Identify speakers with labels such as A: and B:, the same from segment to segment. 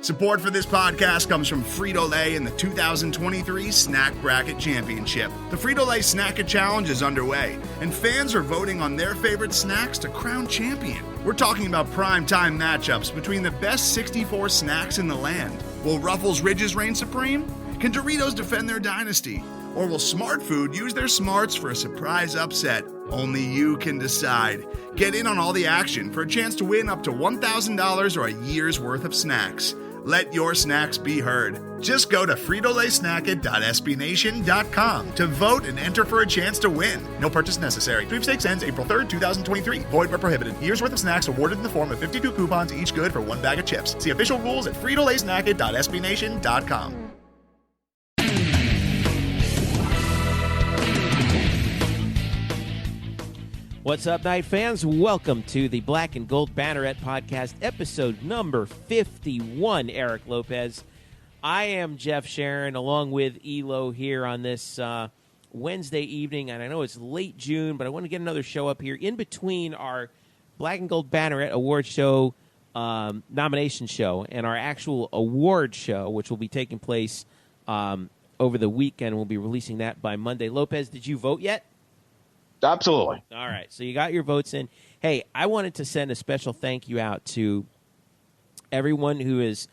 A: Support for this podcast comes from Frito-Lay and the 2023 Snack Bracket Championship. The Frito-Lay Snack It Challenge is underway, and fans are voting on their favorite snacks to crown champion. We're talking about prime-time matchups between the best 64 snacks in the land. Will Ruffles Ridges reign supreme? Can Doritos defend their dynasty? Or will Smart Food use their smarts for a surprise upset? Only you can decide. Get in on all the action for a chance to win up to $1,000 or a year's worth of snacks. Let your snacks be heard. Just go to fritolaysnacket.sbnation.com to vote and enter for a chance to win. No purchase necessary. Sweepstakes ends April 3rd, 2023. Void where prohibited. Year's worth of snacks awarded in the form of 52 coupons, each good for one bag of chips. See official rules at fritolaysnacket.sbnation.com.
B: What's up, Night fans? Welcome to the Black and Gold Banneret podcast, episode number 51. Eric Lopez. I am Jeff Sharon, along with Elo here on this Wednesday evening, and I know it's late June, but I want to get another show up here in between our Black and Gold Banneret award show, nomination show, and our actual award show, which will be taking place over the weekend. We'll be releasing that by Monday. Lopez, did you vote yet?
C: Absolutely.
B: All right, so you got your votes in. Hey, I wanted to send a special thank you out to everyone who has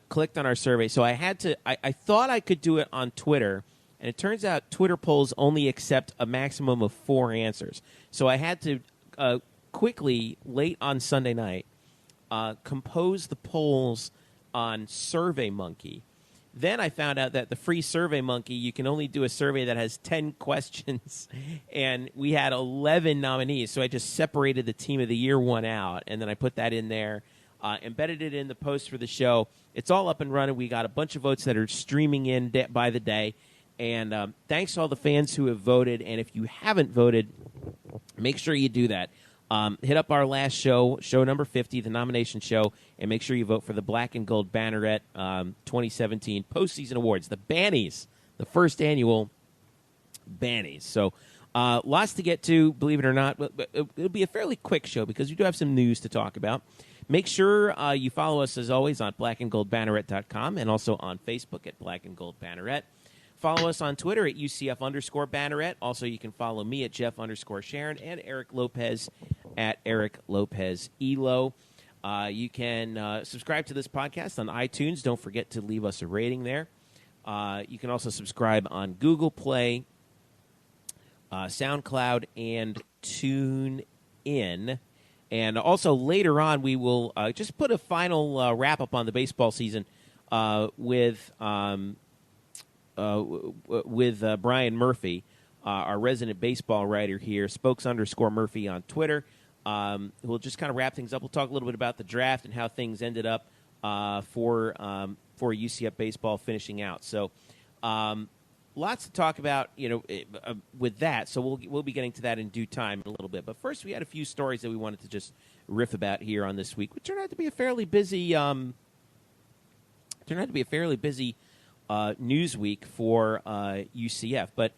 B: clicked on our survey. So I had to. I thought I could do it on Twitter, and it turns out Twitter polls only accept a maximum of 4 answers. So I had to quickly, late on Sunday night, compose the polls on SurveyMonkey. Then I found out that the free SurveyMonkey, you can only do a survey that has 10 questions, and we had 11 nominees. So I just separated the Team of the Year one out, and then I put that in there, embedded it in the post for the show. It's all up and running. We got a bunch of votes that are streaming in by the day, and thanks to all the fans who have voted. And if you haven't voted, make sure you do that. Hit up our last show, show number 50, the nomination show, and make sure you vote for the Black and Gold Banneret 2017 postseason awards, the Bannies, the first annual Bannies. So lots to get to, believe it or not. It'll be a fairly quick show because we do have some news to talk about. Make sure you follow us, as always, on blackandgoldbanneret.com and also on Facebook at Black and Gold Banneret. Follow us on Twitter at UCF_Banneret. Also, you can follow me at Jeff_Sharon and Eric Lopez at Eric Lopez Elo. You can subscribe to this podcast on iTunes. Don't forget to leave us a rating there. You can also subscribe on Google Play, SoundCloud, and TuneIn. And also later on, we will just put a final wrap-up on the baseball season with Brian Murphy, our resident baseball writer here, spokes_Murphy on Twitter. We'll just kind of wrap things up. We'll talk a little bit about the draft and how things ended up for UCF Baseball finishing out. So lots to talk about, with that. So we'll be getting to that in due time in a little bit. But first, we had a few stories that we wanted to just riff about here on this week, which turned out to be a fairly busy news week for UCF. But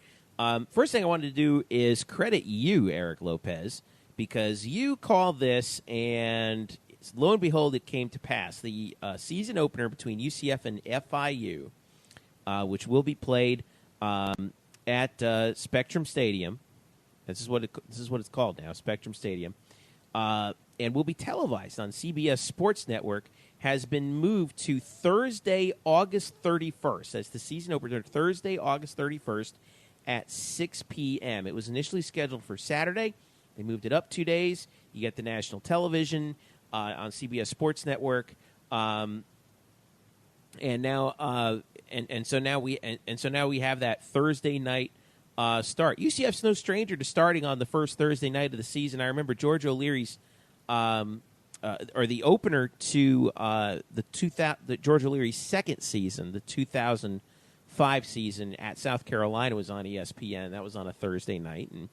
B: first thing I wanted to do is credit you, Eric Lopez, because you called this, and lo and behold, it came to pass. The season opener between UCF and FIU, which will be played at Spectrum Stadium. This is what it's called now, Spectrum Stadium, and will be televised on CBS Sports Network, has been moved to Thursday, August 31st. That's the season opener, Thursday, August 31st at 6 p.m. It was initially scheduled for Saturday. They moved it up 2 days. You get the national television on CBS Sports Network, and now so now we have that Thursday night start. UCF's no stranger to starting on the first Thursday night of the season. I remember George O'Leary's. Or the opener to the George O'Leary's second season, the 2005 season at South Carolina, was on ESPN. That was on a Thursday night, and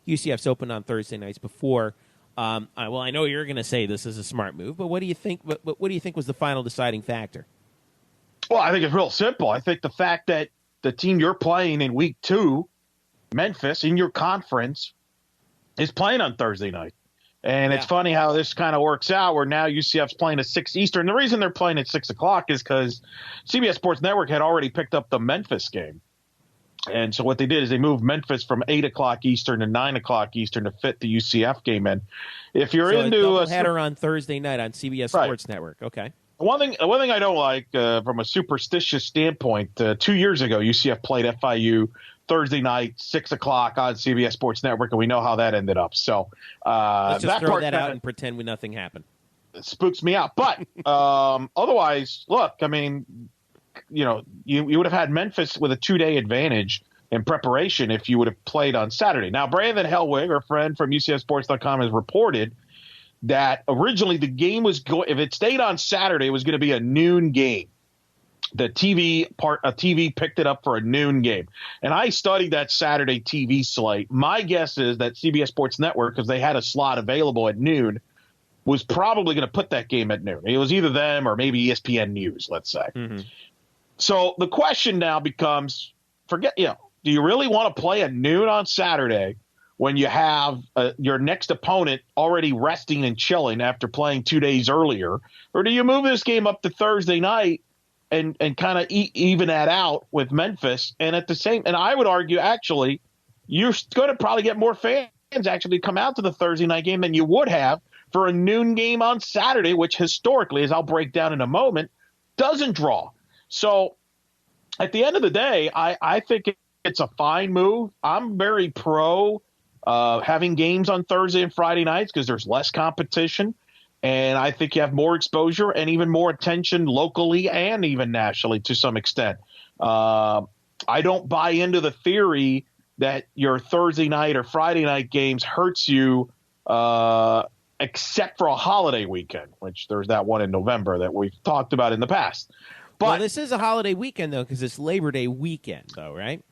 B: UCF's opened on Thursday nights before. Well, I know you're going to say this is a smart move, but what do you think? What do you think was the final deciding factor?
C: Well, I think it's real simple. I think the fact that the team you're playing in week 2, Memphis, in your conference, is playing on Thursday night. And it's funny how this kind of works out where now UCF's playing at 6 Eastern. The reason they're playing at 6 o'clock is because CBS Sports Network had already picked up the Memphis game. And so what they did is they moved Memphis from 8 o'clock Eastern to 9 o'clock Eastern to fit the UCF game in. If you're into
B: a doubleheader on Thursday night on CBS Sports Network, okay.
C: One thing I don't like from a superstitious standpoint, 2 years ago, UCF played FIU Thursday night, 6 o'clock on CBS Sports Network, and we know how that ended up. So
B: let's just throw that out and pretend nothing happened.
C: It spooks me out. But otherwise, look, I mean, you would have had Memphis with a 2-day advantage in preparation if you would have played on Saturday. Now, Brandon Hellwig, our friend from UCFsports.com, has reported that originally the game was if it stayed on Saturday, it was going to be a noon game. The TV picked it up for a noon game. And I studied that Saturday TV slate. My guess is that CBS Sports Network, because they had a slot available at noon, was probably going to put that game at noon. It was either them or maybe ESPN News, let's say. Mm-hmm. So the question now becomes, do you really want to play at noon on Saturday when you have your next opponent already resting and chilling after playing 2 days earlier? Or do you move this game up to Thursday night and kind of even that out with Memphis? And and I would argue, actually, you're going to probably get more fans actually come out to the Thursday night game than you would have for a noon game on Saturday, which historically, as I'll break down in a moment, doesn't draw. So at the end of the day, I think it's a fine move. I'm very pro having games on Thursday and Friday nights because there's less competition. And I think you have more exposure and even more attention locally and even nationally to some extent. I don't buy into the theory that your Thursday night or Friday night games hurts you except for a holiday weekend, which there's that one in November that we've talked about in the past. But
B: this is a holiday weekend, though, because it's Labor Day weekend, though, right?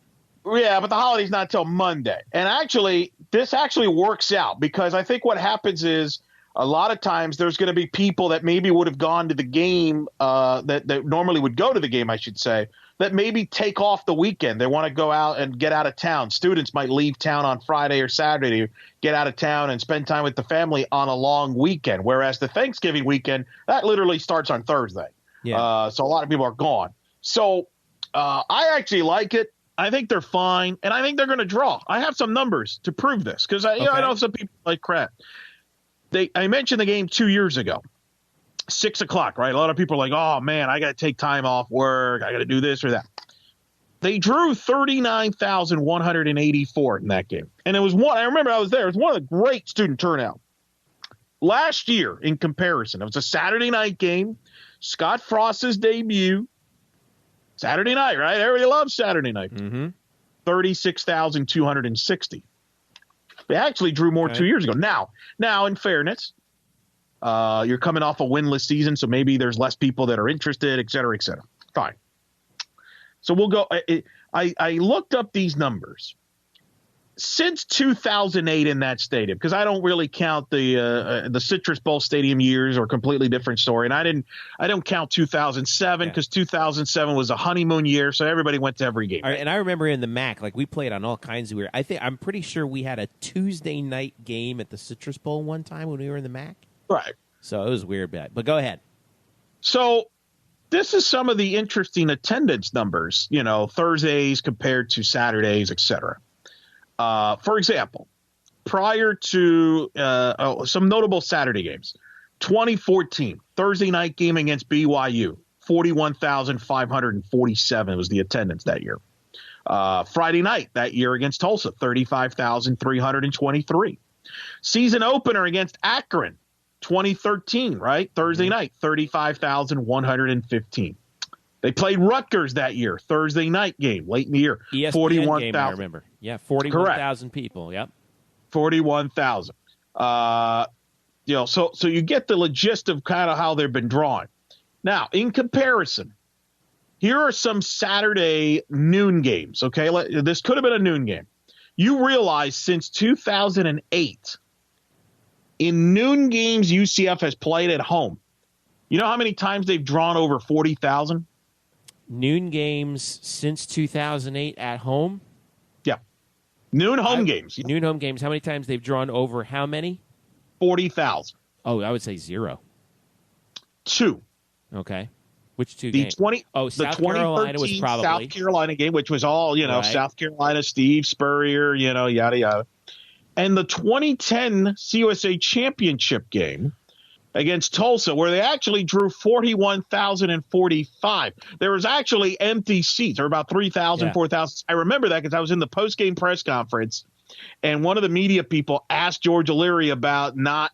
C: Yeah, but the holiday's not till Monday. And actually, this actually works out because I think what happens is a lot of times there's going to be people that maybe would have gone to the game that normally would go to the game, I should say, that maybe take off the weekend. They want to go out and get out of town. Students might leave town on Friday or Saturday to get out of town and spend time with the family on a long weekend, whereas the Thanksgiving weekend, that literally starts on Thursday. Yeah. So a lot of people are gone. So I actually like it. I think they're fine, and I think they're going to draw. I have some numbers to prove this because I know some people like crap. I mentioned the game 2 years ago, 6 o'clock, right? A lot of people are like, oh, man, I got to take time off work. I got to do this or that. They drew 39,184 in that game. And it was I remember I was there. It was one of the great student turnout. Last year, in comparison, it was a Saturday night game, Scott Frost's debut. Saturday night, right? Everybody loves Saturday night. Mm-hmm. 36,260. They actually drew more 2 years ago. Now, in fairness, you're coming off a winless season, so maybe there's less people that are interested, et cetera, et cetera. Fine. So we'll go. I looked up these numbers. Since 2008 in that stadium, because I don't really count the Citrus Bowl Stadium years, or a completely different story, and I don't count 2007 because 2007 was a honeymoon year, so everybody went to every game.
B: And I remember in the MAC, like we played on all kinds of weird. I'm pretty sure we had a Tuesday night game at the Citrus Bowl one time when we were in the MAC.
C: Right.
B: So it was weird, but go ahead.
C: So this is some of the interesting attendance numbers, Thursdays compared to Saturdays, et cetera. For example, prior to some notable Saturday games, 2014 Thursday night game against BYU, 41,547 was the attendance that year. Friday night that year against Tulsa, 35,323. Season opener against Akron, 2013, right? Thursday night, 35,115. They played Rutgers that year, Thursday night game, late in the year.
B: ESPN 41,000. I remember. Yeah, 41,000 people. Yep.
C: 41,000. So you get the gist of kind of how they've been drawing. Now, in comparison, here are some Saturday noon games, okay? This could have been a noon game. You realize since 2008, in noon games UCF has played at home, you know how many times they've drawn over 40,000?
B: Noon games since 2008 at home?
C: Yeah. Noon home games.
B: Noon home games. How many times they've drawn over how many?
C: 40,000.
B: Oh, I would say 0.
C: 2.
B: Okay. Which two
C: The
B: games?
C: 20.
B: Oh,
C: the
B: South Carolina was
C: 2013
B: probably
C: South Carolina game, which was all
B: Right.
C: South Carolina, Steve Spurrier, yada yada, and the 2010 CUSA championship game against Tulsa, where they actually drew 41,045. There was actually empty seats, or about 3,000, 4,000. I remember that because I was in the post-game press conference, and one of the media people asked George O'Leary about not,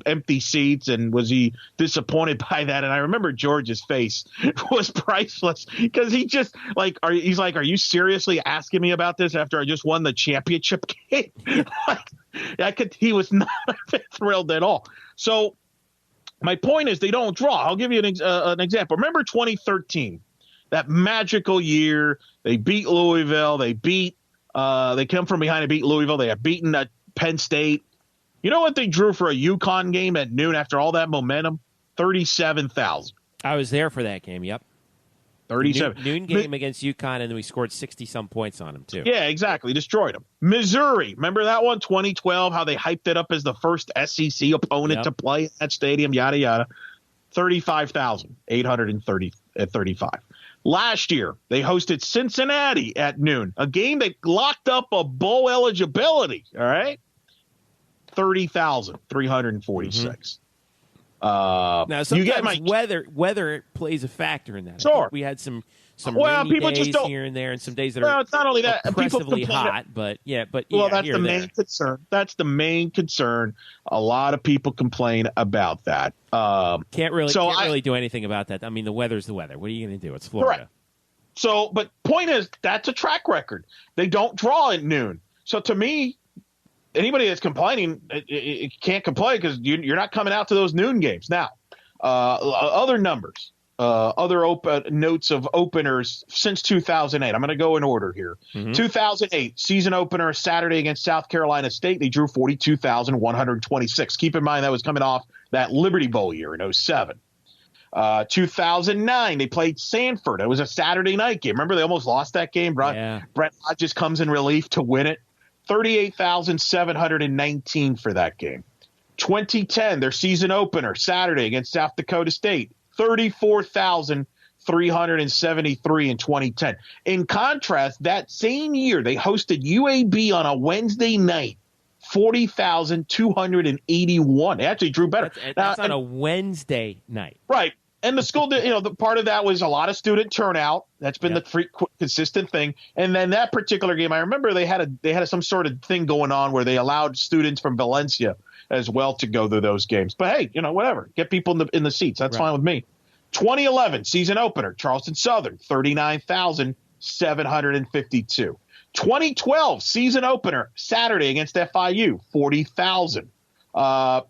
C: empty seats, and was he disappointed by that? And I remember George's face was priceless because he just are you seriously asking me about this after I just won the championship game? He was not thrilled at all. So my point is they don't draw. I'll give you an example. Remember 2013, that magical year. They beat Louisville. They come from behind and beat Louisville. They have beaten Penn State. You know what they drew for a UConn game at noon after all that momentum? 37,000.
B: I was there for that game. Yep.
C: 37.
B: Noon game against UConn, and then we scored 60-some points on them, too.
C: Yeah, exactly. Destroyed them. Missouri. Remember that one, 2012, how they hyped it up as the first SEC opponent to play at that stadium, yada, yada. 35,835. Last year, they hosted Cincinnati at noon, a game that locked up a bowl eligibility, all right? 30,346.
B: Now, sometimes weather plays a factor in that.
C: Sure.
B: I think we had some rainy
C: people
B: days
C: just don't,
B: here and there, and some days that are
C: it's not only that,
B: oppressively hot, but
C: that's the main concern. That's the main concern. A lot of people complain about that.
B: Can't really do anything about that. I mean, the weather's the weather. What are you going to do? It's Florida.
C: Correct. So, but point is, that's a track record. They don't draw at noon. So to me, anybody that's complaining, it can't complain because you're not coming out to those noon games. Now, other numbers, notes of openers since 2008. I'm going to go in order here. 2008 season opener Saturday against South Carolina State. They drew 42,126. Keep in mind that was coming off that Liberty Bowl year in 2007. 2009 they played Sanford. It was a Saturday night game. Remember they almost lost that game. Brett Hodges comes in relief to win it. 38,719 for that game. 2010, their season opener, Saturday against South Dakota State, 34,373 in 2010. In contrast, that same year, they hosted UAB on a Wednesday night, 40,281. They actually drew better.
B: That's on a Wednesday night.
C: Right. And the school did, the part of that was a lot of student turnout. That's been the consistent thing. And then that particular game, I remember they had some sort of thing going on where they allowed students from Valencia as well to go to those games. But hey, whatever, get people in the seats. That's fine with me. 2011 season opener, Charleston Southern, 39,752. 2012 season opener, Saturday against FIU, 40,000. I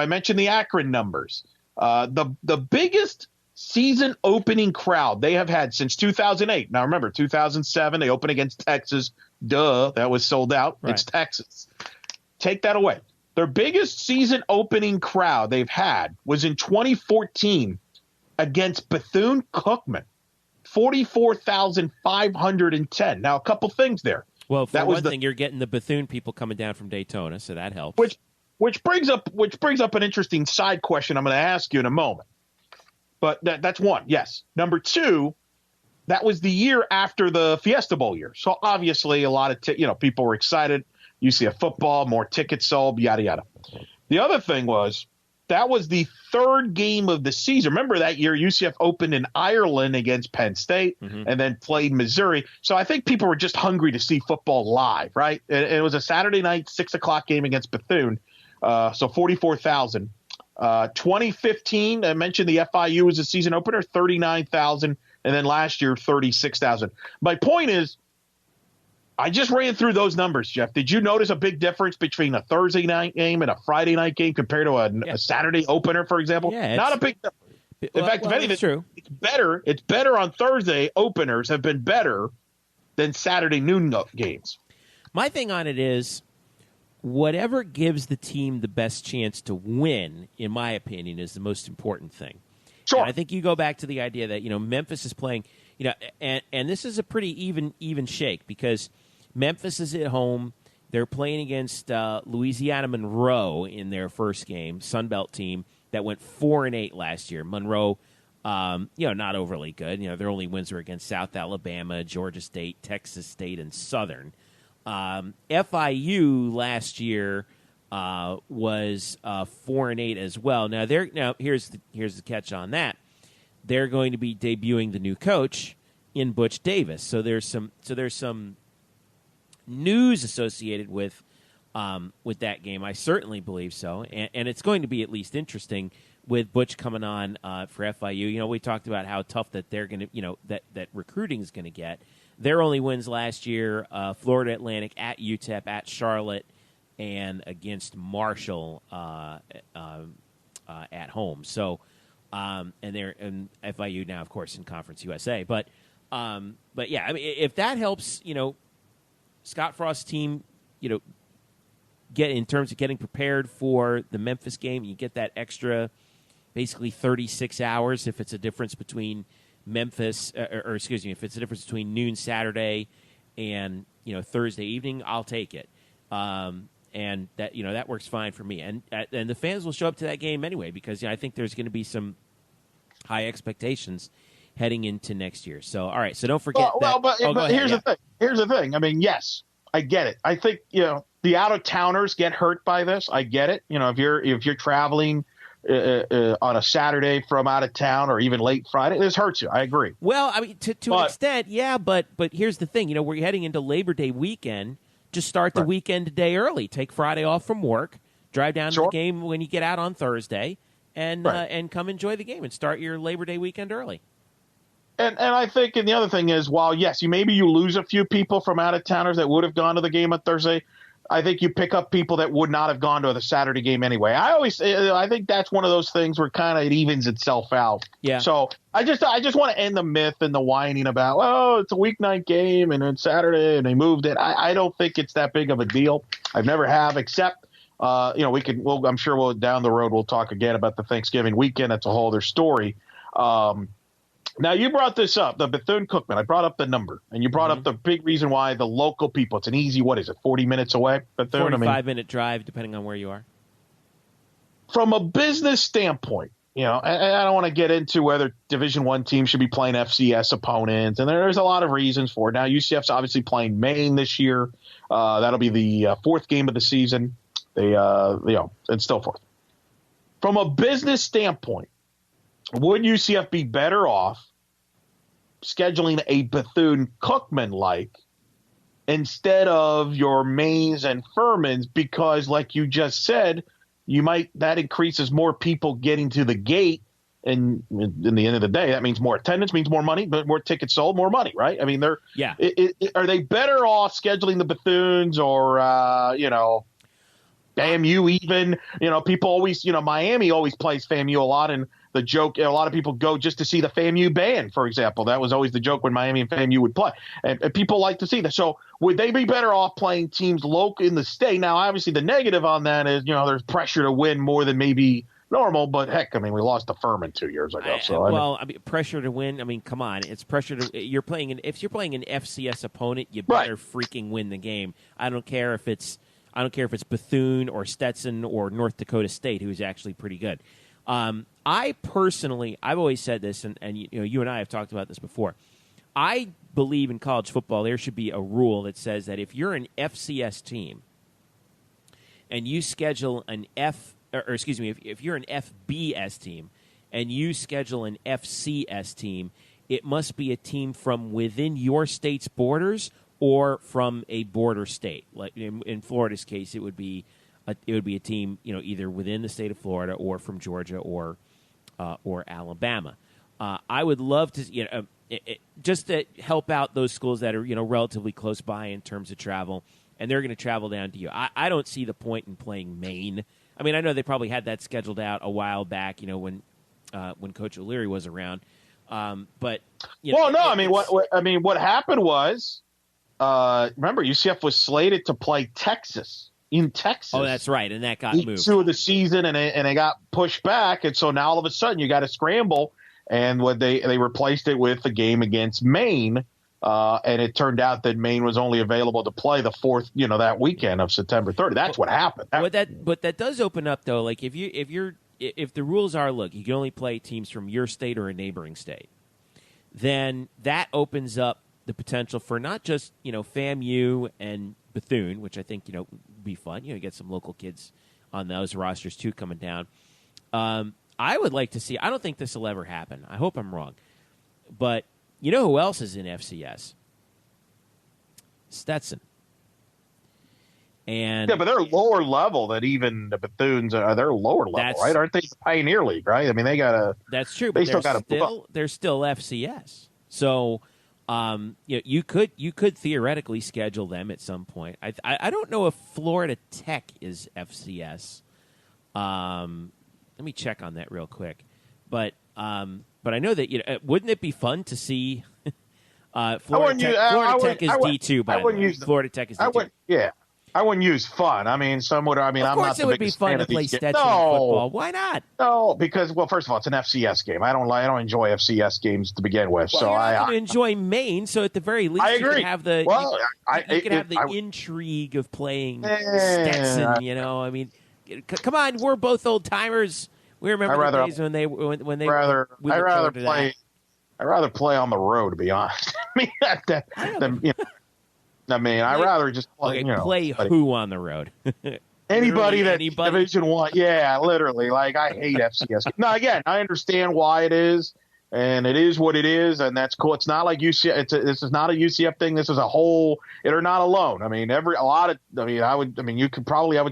C: mentioned the Akron numbers. The biggest season opening crowd they have had since 2008. Now, remember, 2007, they opened against Texas. Duh, that was sold out. Right. It's Texas. Take that away. Their biggest season opening crowd they've had was in 2014 against Bethune-Cookman, 44,510. Now, a couple things there.
B: Well, for one thing, you're getting the Bethune people coming down from Daytona, so that helps.
C: Which brings up an interesting side question I'm going to ask you in a moment. But that's one, yes. Number two, that was the year after the Fiesta Bowl year. So obviously a lot of people were excited. UCF football, more tickets sold, yada, yada. The other thing was that was the third game of the season. Remember that year UCF opened in Ireland against Penn State and then played Missouri. So I think people were just hungry to see football live, right? And it was a Saturday night, 6:00 game against Bethune. So 44,000. 2015, I mentioned the FIU was a season opener, 39,000. And then last year, 36,000. My point is, I just ran through those numbers, Jeff. Did you notice a big difference between a Thursday night game and a Friday night game compared to a Saturday opener, for example?
B: Yeah,
C: not a big difference. In fact, if anything,
B: true.
C: It's better. It's better on Thursday. Openers have been better than Saturday noon games.
B: My thing on it is, whatever gives the team the best chance to win, in my opinion, is the most important thing.
C: Sure.
B: And I think you go back to the idea that, Memphis is playing, and this is a pretty even shake because Memphis is at home. They're playing against Louisiana Monroe in their first game, Sunbelt team that went 4-8 last year. Monroe, not overly good. Their only wins were against South Alabama, Georgia State, Texas State, and Southern. FIU last year was 4-8 as well. Now here's the catch on that. They're going to be debuting the new coach in Butch Davis. So there's some news associated with that game. I certainly believe so, and it's going to be at least interesting with Butch coming on for FIU. We talked about how tough that they're going to, that recruiting is going to get. Their only wins last year: Florida Atlantic, at UTEP, at Charlotte, and against Marshall at home. So, and FIU now, of course, in Conference USA. But yeah, I mean, if that helps, Scott Frost's team, get in terms of getting prepared for the Memphis game, you get that extra, basically 36 hours if it's a difference between Memphis, if it's a difference between noon Saturday and Thursday evening, I'll take it, and that that works fine for me, and the fans will show up to that game anyway because I think there's going to be some high expectations heading into next year. So, all right. So don't forget.
C: But here's the thing. Here's the thing. I mean, yes, I get it. I think the out of towners get hurt by this. I get it. If you're traveling on a Saturday from out of town or even late Friday, this hurts you. I agree.
B: Well, I mean, to an extent, yeah. But here's the thing. We're heading into Labor Day weekend. Just start the weekend a day early. Take Friday off from work. Drive down to the game when you get out on Thursday, and come enjoy the game and start your Labor Day weekend early.
C: And I think, and the other thing is, while yes, you lose a few people from out of towners that would have gone to the game on Thursday, I think you pick up people that would not have gone to the Saturday game anyway. I think that's one of those things where kind of it evens itself out. Yeah. So I just want to end the myth and the whining about, it's a weeknight game and it's Saturday and they moved it. I don't think it's that big of a deal. I've never have, except I'm sure down the road we'll talk again about the Thanksgiving weekend. That's a whole other story. Now, you brought this up, the Bethune-Cookman. I brought up the number, and you brought up the big reason why the local people, it's an easy, 40 minutes away? Bethune?
B: 45-minute drive, depending on where you are.
C: From a business standpoint, I don't want to get into whether Division I teams should be playing FCS opponents, and there's a lot of reasons for it. Now, UCF's obviously playing Maine this year. That'll be the fourth game of the season, and so forth. From a business standpoint, would UCF be better off scheduling a Bethune-Cookman instead of your Maines and Furmans? Because, like you just said, that increases more people getting to the gate, and in the end of the day, that means more attendance, means more money, but more tickets sold, more money, right? I mean, are they better off scheduling the Bethunes or FAMU even? People always, Miami always plays FAMU a lot, and the joke, a lot of people go just to see the FAMU band, for example. That was always the joke when Miami and FAMU would play. And people like to see that. So would they be better off playing teams local in the state? Now, obviously, the negative on that is, there's pressure to win more than maybe normal. But, heck, I mean, we lost to Furman 2 years ago.
B: Pressure to win, I mean, come on. It's pressure to – if you're playing an FCS opponent, you better freaking win the game. I don't care if it's Bethune or Stetson or North Dakota State, who's actually pretty good. I personally, I've always said this, and you and I have talked about this before. I believe in college football there should be a rule that says that if you're an FCS team and you schedule if you're an FBS team and you schedule an FCS team, it must be a team from within your state's borders or from a border state. Like in Florida's case, it would be a team, either within the state of Florida or from Georgia or Alabama. I would love to, just to help out those schools that are, relatively close by in terms of travel, and they're going to travel down to you. I don't see the point in playing Maine. I mean, I know they probably had that scheduled out a while back, when Coach O'Leary was around. But what happened was, remember, UCF was slated to play Texas. In Texas. Oh, that's right, and that got moved.
C: 2 of the season, and it got pushed back, and so now all of a sudden you got to scramble, and they replaced it with the game against Maine and it turned out that Maine was only available to play the fourth, that weekend of September 30th. That's what happened.
B: But that does open up though. Like if the rules are, look, you can only play teams from your state or a neighboring state, then that opens up the potential for not just FAMU and Bethune, which I think would be fun. Get some local kids on those rosters too coming down. I would like to see. I don't think this will ever happen. I hope I'm wrong, but you know who else is in FCS? Stetson. And
C: yeah, but they're lower level than even the Bethunes are. They're lower level, right? Aren't they the Pioneer League, right? I mean, they got to.
B: That's true.
C: They
B: But
C: still got to.
B: they're still FCS. So, you could theoretically schedule them at some point. I don't know if Florida Tech is FCS. Let me check on that real quick. But I know that wouldn't it be fun to see Florida Tech is D2 by the way. Florida Tech is D2.
C: Yeah. I wouldn't use fun. I mean, some would. I mean, I'm not the biggest fan of these. Of course, it would be fun to play Stetson football. Why not? No, because first of all, it's an FCS game. I don't enjoy FCS games to begin with.
B: Well,
C: so
B: I don't enjoy Maine. So at the very least,
C: I agree.
B: You could have the intrigue of playing Stetson. I mean, come on, we're both old timers. We remember the days when they
C: I'd rather play on the road, to be honest. I'd rather just play.
B: Play who on the road?
C: Anybody Division I. Yeah, literally. Like, I hate FCS. Now, again, I understand why it is, and it is what it is, and that's cool. It's not like UCF. This is not a UCF thing. This is a whole. They're not alone. I mean, I would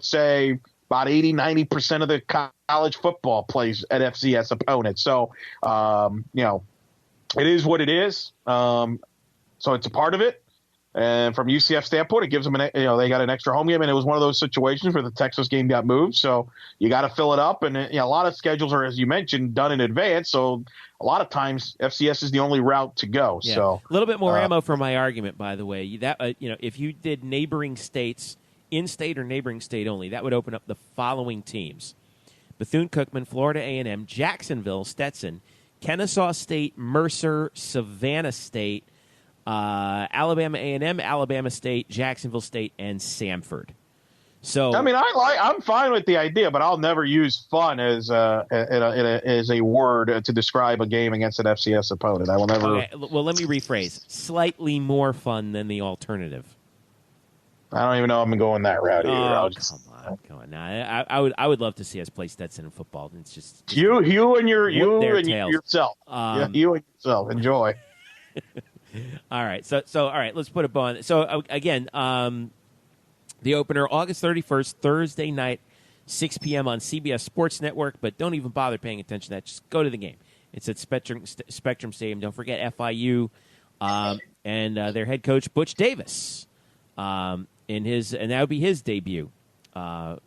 C: say about 80-90% of the college football plays at FCS opponents. So, it is what it is. So it's a part of it. And from UCF standpoint, it gives them they got an extra home game, and it was one of those situations where the Texas game got moved. So you got to fill it up, and a lot of schedules are, as you mentioned, done in advance. So a lot of times FCS is the only route to go.
B: Yeah.
C: So
B: a little bit more ammo for my argument, by the way. That if you did neighboring states, in-state or neighboring state only, that would open up the following teams: Bethune-Cookman, Florida A&M, Jacksonville, Stetson, Kennesaw State, Mercer, Savannah State, Alabama A&M, Alabama State, Jacksonville State, and Samford. So
C: I mean, I'm fine with the idea, but I'll never use fun as a word to describe a game against an FCS opponent. I will never.
B: Okay, well, let me rephrase: slightly more fun than the alternative.
C: I don't even know if I'm going that route either.
B: Come on! Now, I would love to see us play Stetson in football. It's just
C: you and yourself. You and yourself. Enjoy.
B: All right. So all right, let's put a bow on it. So again, the opener, August 31st, Thursday night, 6 p.m. on CBS Sports Network, but don't even bother paying attention to that. Just go to the game. It's at Spectrum Stadium. Don't forget FIU and their head coach, Butch Davis, and that would be his debut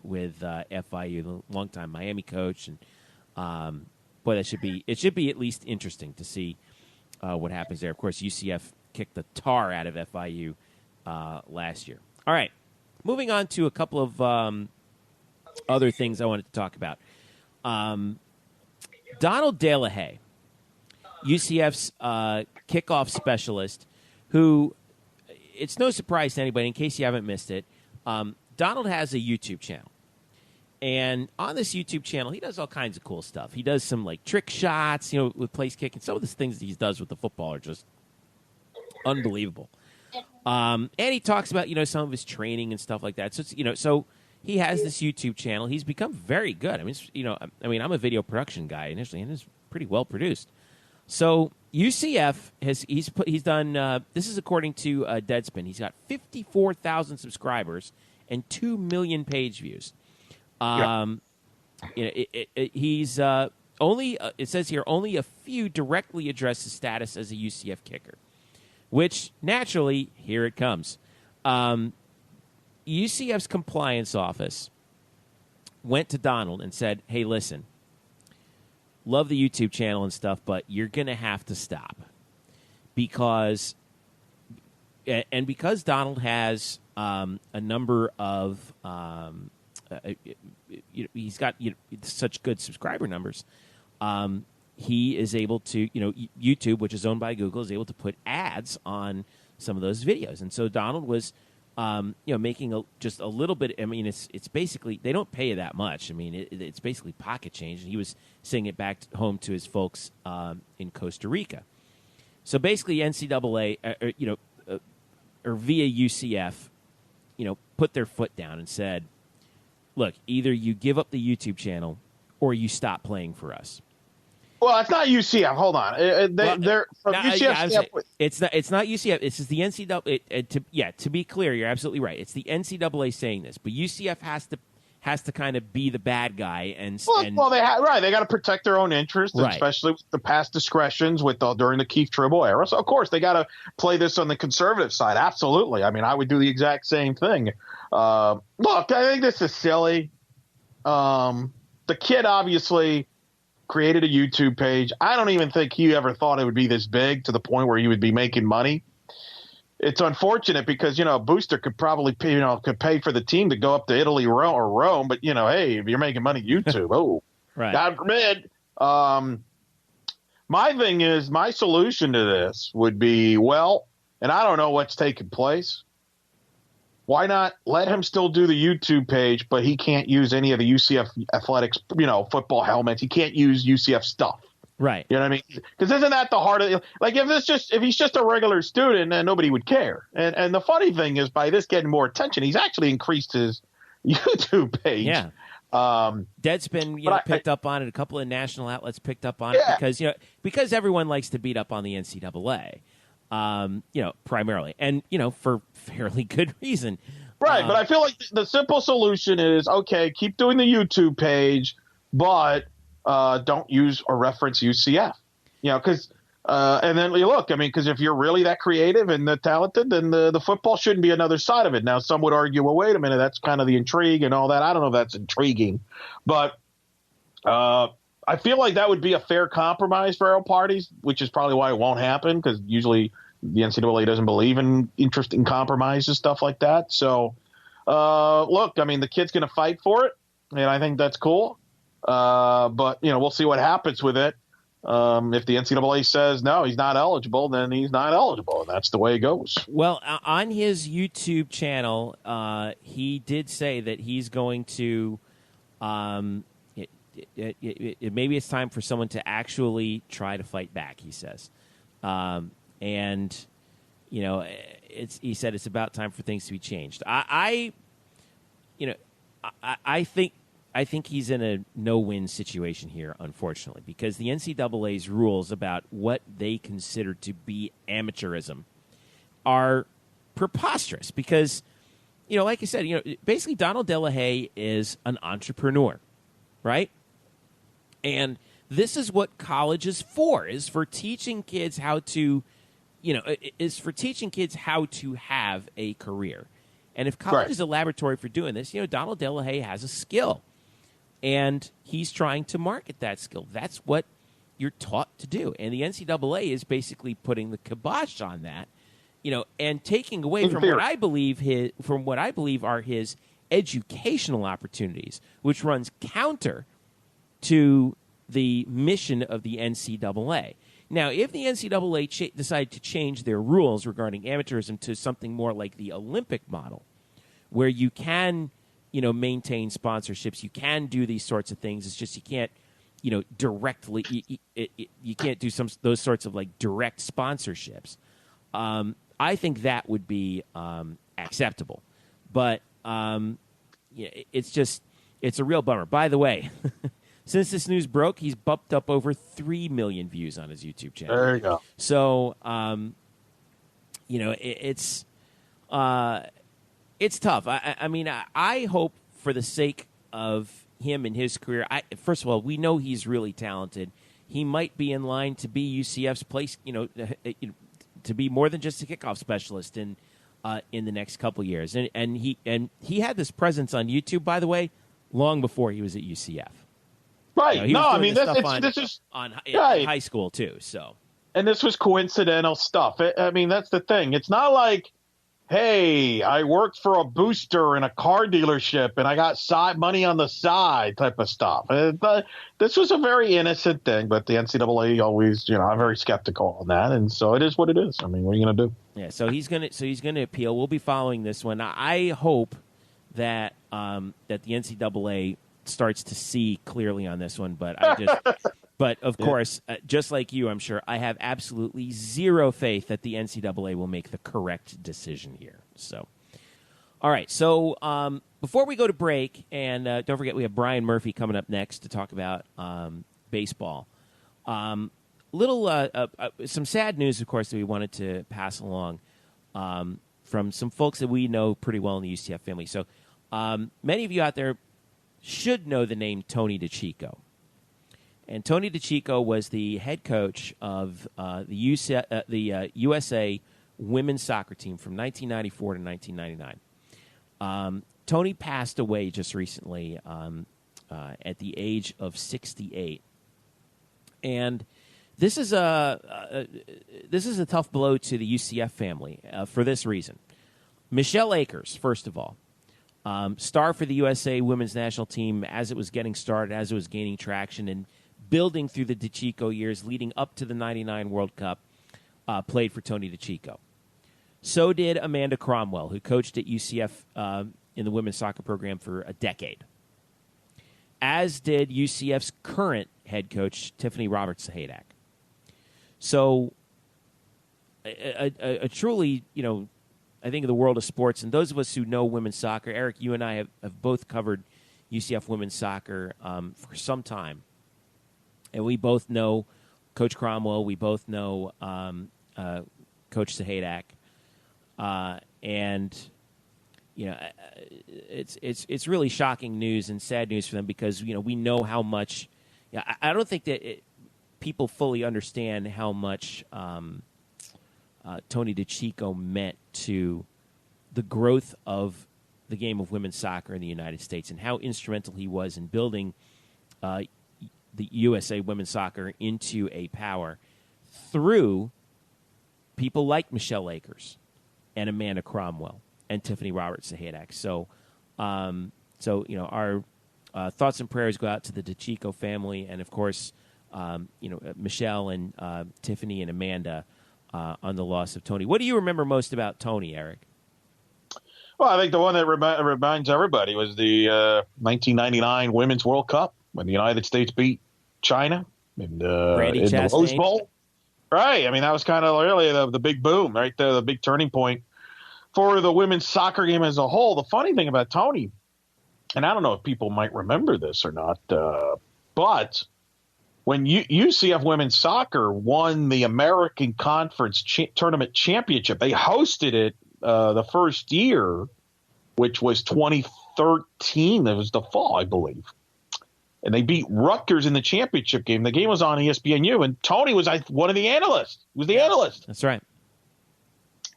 B: with FIU, the longtime Miami coach. And boy, it should be at least interesting to see what happens there. Of course, UCF kicked the tar out of FIU last year. All right, moving on to a couple of other things I wanted to talk about. Donald DeLahaye, UCF's kickoff specialist, who, it's no surprise to anybody, in case you haven't missed it, Donald has a YouTube channel. And on this YouTube channel, he does all kinds of cool stuff. He does some trick shots, with place kicking. Some of the things that he does with the football are just unbelievable. And he talks about some of his training and stuff like that. So so he has this YouTube channel. He's become very good. I'm a video production guy initially, and it's pretty well produced. So UCF he's done. This is according to Deadspin. He's got 54,000 subscribers and 2 million page views. He's only. It says here only a few directly address his status as a UCF kicker, which naturally here it comes. UCF's compliance office went to Donald and said, "Hey, listen, love the YouTube channel and stuff, but you're going to have to stop because Donald has a number of." He's got such good subscriber numbers. he is able to, YouTube, which is owned by Google, is able to put ads on some of those videos. And so Donald was, making just a little bit. I mean, it's basically, they don't pay you that much. I mean, it's basically pocket change. And he was sending it back home to his folks in Costa Rica. So basically, NCAA, or via UCF, put their foot down and said, look, either you give up the YouTube channel or you stop playing for us.
C: Well, it's not UCF. Hold on. They're from UCF.
B: It's not UCF. It's just the NCAA. To be clear, you're absolutely right. It's the NCAA saying this, but UCF has to kind of be the bad guy they got to protect their own interests,
C: right. Especially with the past discretions during the Keith Tribble era. So of course they got to play this on the conservative side. Absolutely. I mean, I would do the exact same thing. Look, I think this is silly. The kid obviously created a YouTube page. I don't even think he ever thought it would be this big to the point where he would be making money. It's unfortunate because, a booster could probably pay, could pay for the team to go up to Italy or Rome. But, hey, if you're making money YouTube,
B: right.
C: God forbid. My solution to this would be, and I don't know what's taking place. Why not let him still do the YouTube page, but he can't use any of the UCF athletics, football helmets. He can't use UCF stuff.
B: Right.
C: You know what I mean? Because isn't that the heart of it? Like if he's just a regular student, then nobody would care. And the funny thing is, by this getting more attention, he's actually increased his YouTube page.
B: Yeah. Deadspin, picked up on it. A couple of national outlets picked up on it because everyone likes to beat up on the NCAA. Primarily, and for fairly good reason.
C: Right, but I feel like the simple solution is, okay, keep doing the YouTube page, but don't use or reference UCF. Because and then look, I mean, because if you're really that creative and talented, then the football shouldn't be another side of it. Now, some would argue, well, wait a minute, that's kind of the intrigue and all that. I don't know if that's intriguing, but I feel like that would be a fair compromise for all parties, which is probably why it won't happen, because usually the NCAA doesn't believe in interesting compromise and stuff like that. So, look, I mean, the kid's going to fight for it, and I think that's cool. But, we'll see what happens with it. If the NCAA says, no, he's not eligible, then he's not eligible, and that's the way it goes.
B: Well, on his YouTube channel, he did say that he's going to maybe it's time for someone to actually try to fight back, he says. He said it's about time for things to be changed. I think he's in a no-win situation here, unfortunately, because the NCAA's rules about what they consider to be amateurism are preposterous because, like I said, basically Donald DeLahaye is an entrepreneur, right? And this is what college is for teaching kids how to, how to have a career. And if college is a laboratory for doing this, Donald DeLahaye has a skill. And he's trying to market that skill. That's what you're taught to do. And the NCAA is basically putting the kibosh on that, and taking away from what I believe are his educational opportunities, which runs counter to the mission of the NCAA. Now, if the NCAA decide to change their rules regarding amateurism to something more like the Olympic model, where you can, maintain sponsorships, you can do these sorts of things. It's just you can't, directly. You can't do those sorts of like direct sponsorships. I think that would be acceptable, but it's a real bummer. By the way. Since this news broke, he's bumped up over 3 million views on his YouTube channel.
C: There you go.
B: So, it's tough. I mean, I hope for the sake of him and his career. First of all, we know he's really talented. He might be in line to be UCF's place. To be more than just a kickoff specialist in the next couple years. And he had this presence on YouTube, by the way, long before he was at UCF.
C: Right. This is
B: on high school too. So,
C: and this was coincidental stuff. I mean, that's the thing. It's not like hey, I worked for a booster in a car dealership and I got money on the side type of stuff. This was a very innocent thing, but the NCAA always, I'm very skeptical on that. And so it is what it is. I mean, what are you going to do?
B: Yeah, so he's going to appeal. We'll be following this one. I hope that that the NCAA starts to see clearly on this one, but but of course, just like you, I'm sure I have absolutely zero faith that the NCAA will make the correct decision here. So, all right. So before we go to break, and don't forget we have Brian Murphy coming up next to talk about baseball. Some sad news, of course, that we wanted to pass along from some folks that we know pretty well in the UCF family. So many of you out there should know the name Tony DiCicco. And Tony DiCicco was the head coach of the USA women's soccer team from 1994 to 1999. Tony passed away just recently at the age of 68. And this is a tough blow to the UCF family for this reason. Michelle Akers, first of all, star for the USA women's national team as it was getting started, as it was gaining traction, and building through the DiCicco years leading up to the 99 World Cup, played for Tony DiCicco. So did Amanda Cromwell, who coached at UCF in the women's soccer program for a decade. As did UCF's current head coach, Tiffany Roberts-Sahadak. So a truly, I think of the world of sports, and those of us who know women's soccer, Eric, you and I have both covered UCF women's soccer for some time. And we both know Coach Cromwell. We both know Coach Sahadak, and it's really shocking news and sad news for them because we know how much. I don't think that people fully understand how much Tony DiCicco meant to the growth of the game of women's soccer in the United States and how instrumental he was in building the USA women's soccer into a power through people like Michelle Akers and Amanda Cromwell and Tiffany Roberts-Sahadak. So, our thoughts and prayers go out to the DiCicco family and, of course, Michelle and Tiffany and Amanda on the loss of Tony. What do you remember most about Tony, Eric?
C: Well, I think the one that reminds everybody was the 1999 Women's World Cup when the United States beat China in the Rose Bowl. Right. I mean, that was kind of really the big boom right there, the big turning point for the women's soccer game as a whole. The funny thing about Tony, and I don't know if people might remember this or not, but when UCF women's soccer won the American Conference Tournament Championship, they hosted it the first year, which was 2013. It was the fall, I believe. And they beat Rutgers in the championship game. The game was on ESPNU, and Tony was one of the analysts. He was the analyst.
B: That's right.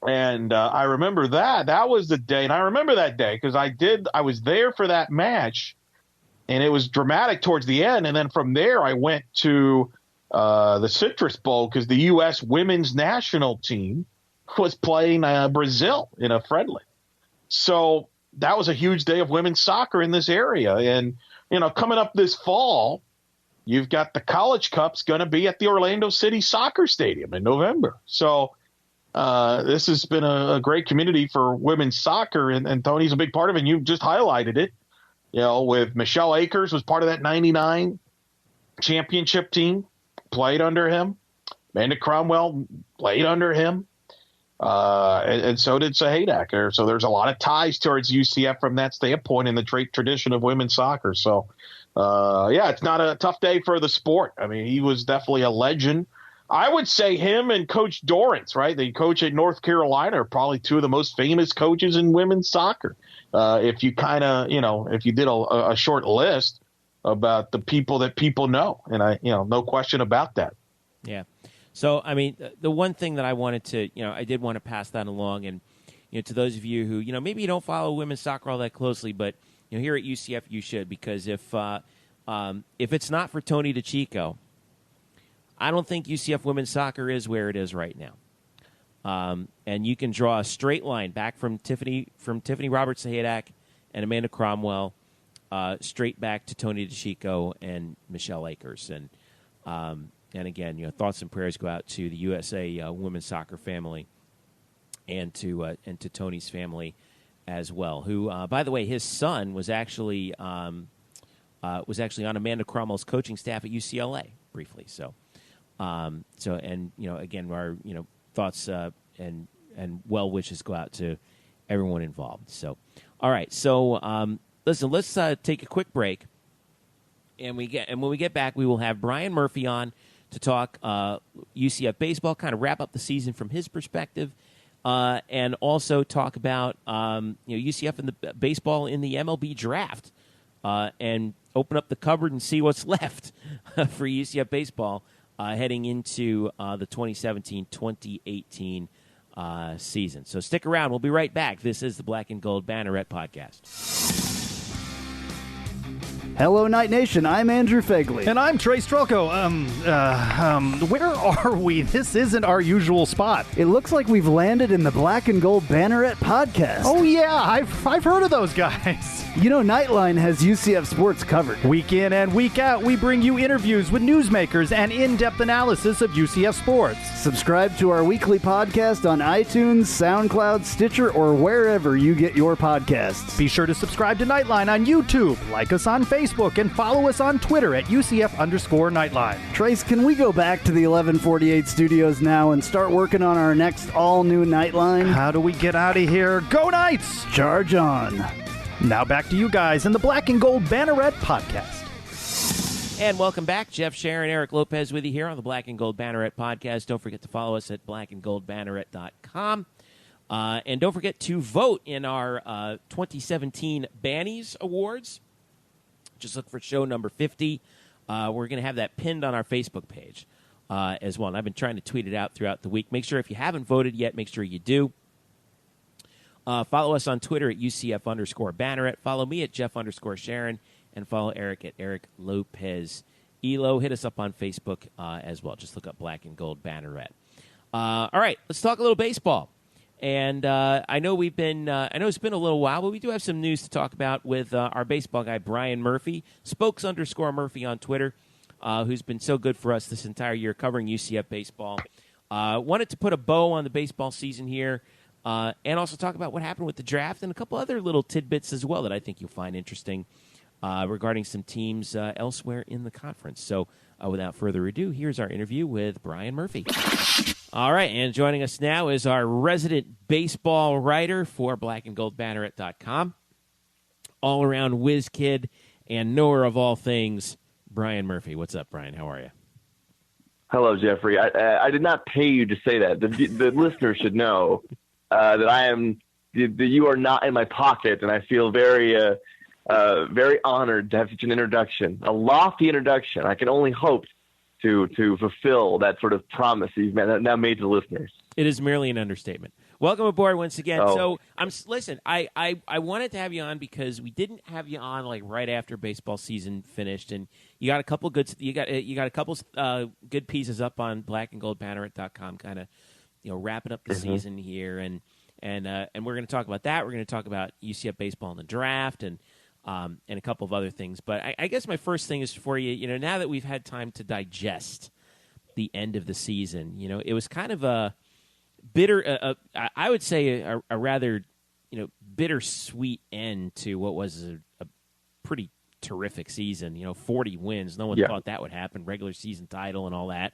C: And I remember that. That was the day. And I remember that day because I was there for that match, and it was dramatic towards the end. And then from there, I went to the Citrus Bowl because the U.S. women's national team was playing Brazil in a friendly. So that was a huge day of women's soccer in this area. And, coming up this fall, you've got the College Cup's going to be at the Orlando City Soccer Stadium in November. So this has been a great community for women's soccer, and Tony's a big part of it. And you just highlighted it, with Michelle Akers was part of that 99 championship team, played under him. Amanda Cromwell played under him. And so did Sahadak. So there's a lot of ties towards UCF from that standpoint in the tradition of women's soccer. So, it's not a tough day for the sport. I mean, he was definitely a legend. I would say him and Coach Dorrance, right? The coach at North Carolina are probably two of the most famous coaches in women's soccer. If you kind of, if you did a short list about the people that people know, and no question about that.
B: Yeah. So, I mean, the one thing that I wanted to, I did want to pass that along, and to those of you who, maybe you don't follow women's soccer all that closely, but here at UCF you should, because if it's not for Tony DiCicco, I don't think UCF women's soccer is where it is right now. And you can draw a straight line back from Tiffany Roberts-Sahadak and Amanda Cromwell, straight back to Tony DiCicco and Michelle Akers. And again, thoughts and prayers go out to the USA women's soccer family and to Tony's family as well. Who, by the way, his son was actually on Amanda Cromwell's coaching staff at UCLA briefly. So again, our thoughts and well wishes go out to everyone involved. So, all right. So, listen, let's take a quick break, and when we get back, we will have Brian Murphy on to talk UCF baseball, kind of wrap up the season from his perspective, and also talk about UCF and the baseball in the MLB Draft, and open up the cupboard and see what's left for UCF baseball heading into the 2017-2018 season. So stick around. We'll be right back. This is the Black and Gold Banneret Podcast.
D: Hello, Night Nation. I'm Andrew Fegley.
E: And I'm Trey Strelko. Where are we? This isn't our usual spot.
D: It looks like we've landed in the Black and Gold Banneret Podcast.
E: Oh, yeah. I've heard of those guys.
D: Nightline has UCF sports covered.
E: Week in and week out, we bring you interviews with newsmakers and in-depth analysis of UCF sports.
D: Subscribe to our weekly podcast on iTunes, SoundCloud, Stitcher, or wherever you get your podcasts.
E: Be sure to subscribe to Nightline on YouTube, like us on Facebook, and follow us on Twitter at UCF_Nightline.
D: Trace, can we go back to the 1148 studios now and start working on our next all-new Nightline?
E: How do we get out of here? Go Knights!
D: Charge on.
E: Now back to you guys in the Black and Gold Banneret Podcast.
B: And welcome back. Jeff, Sharon, Eric Lopez with you here on the Black and Gold Banneret Podcast. Don't forget to follow us at blackandgoldbanneret.com. And don't forget to vote in our 2017 Bannies Awards. Just look for show number 50. We're going to have that pinned on our Facebook page as well. And I've been trying to tweet it out throughout the week. Make sure if you haven't voted yet, make sure you do. Follow us on Twitter at UCF_Banneret. Follow me at Jeff_Sharon. And follow Eric at Eric Lopez Elo. Hit us up on Facebook as well. Just look up Black and Gold Banneret. All right, let's talk a little baseball. And I know it's been a little while, but we do have some news to talk about with our baseball guy, Brian Murphy, Spokes_Murphy on Twitter, who's been so good for us this entire year covering UCF baseball. Wanted to put a bow on the baseball season here and also talk about what happened with the draft and a couple other little tidbits as well that I think you'll find interesting regarding some teams elsewhere in the conference. So without further ado, here's our interview with Brian Murphy. All right, and joining us now is our resident baseball writer for blackandgoldbanneret.com, all-around whiz kid and knower of all things, Brian Murphy. What's up, Brian? How are you?
F: Hello, Jeffrey. I did not pay you to say that. The listeners should know that you are not in my pocket, and I feel very honored to have such an introduction, a lofty introduction. I can only hope to fulfill that sort of promise that you've now made to the listeners.
B: It is merely an understatement. Welcome aboard once again.
F: Oh.
B: So listen, I wanted to have you on because we didn't have you on like right after baseball season finished, and you got a couple good good pieces up on blackandgoldbanneret.com, kind of wrapping up the season here, and we're going to talk about that. We're going to talk about UCF baseball in the draft and a couple of other things. But I guess my first thing is for you, now that we've had time to digest the end of the season, it was kind of a bitter, I would say a rather, bittersweet end to what was a pretty terrific season. 40 wins. No one thought that would happen. Regular season title and all that.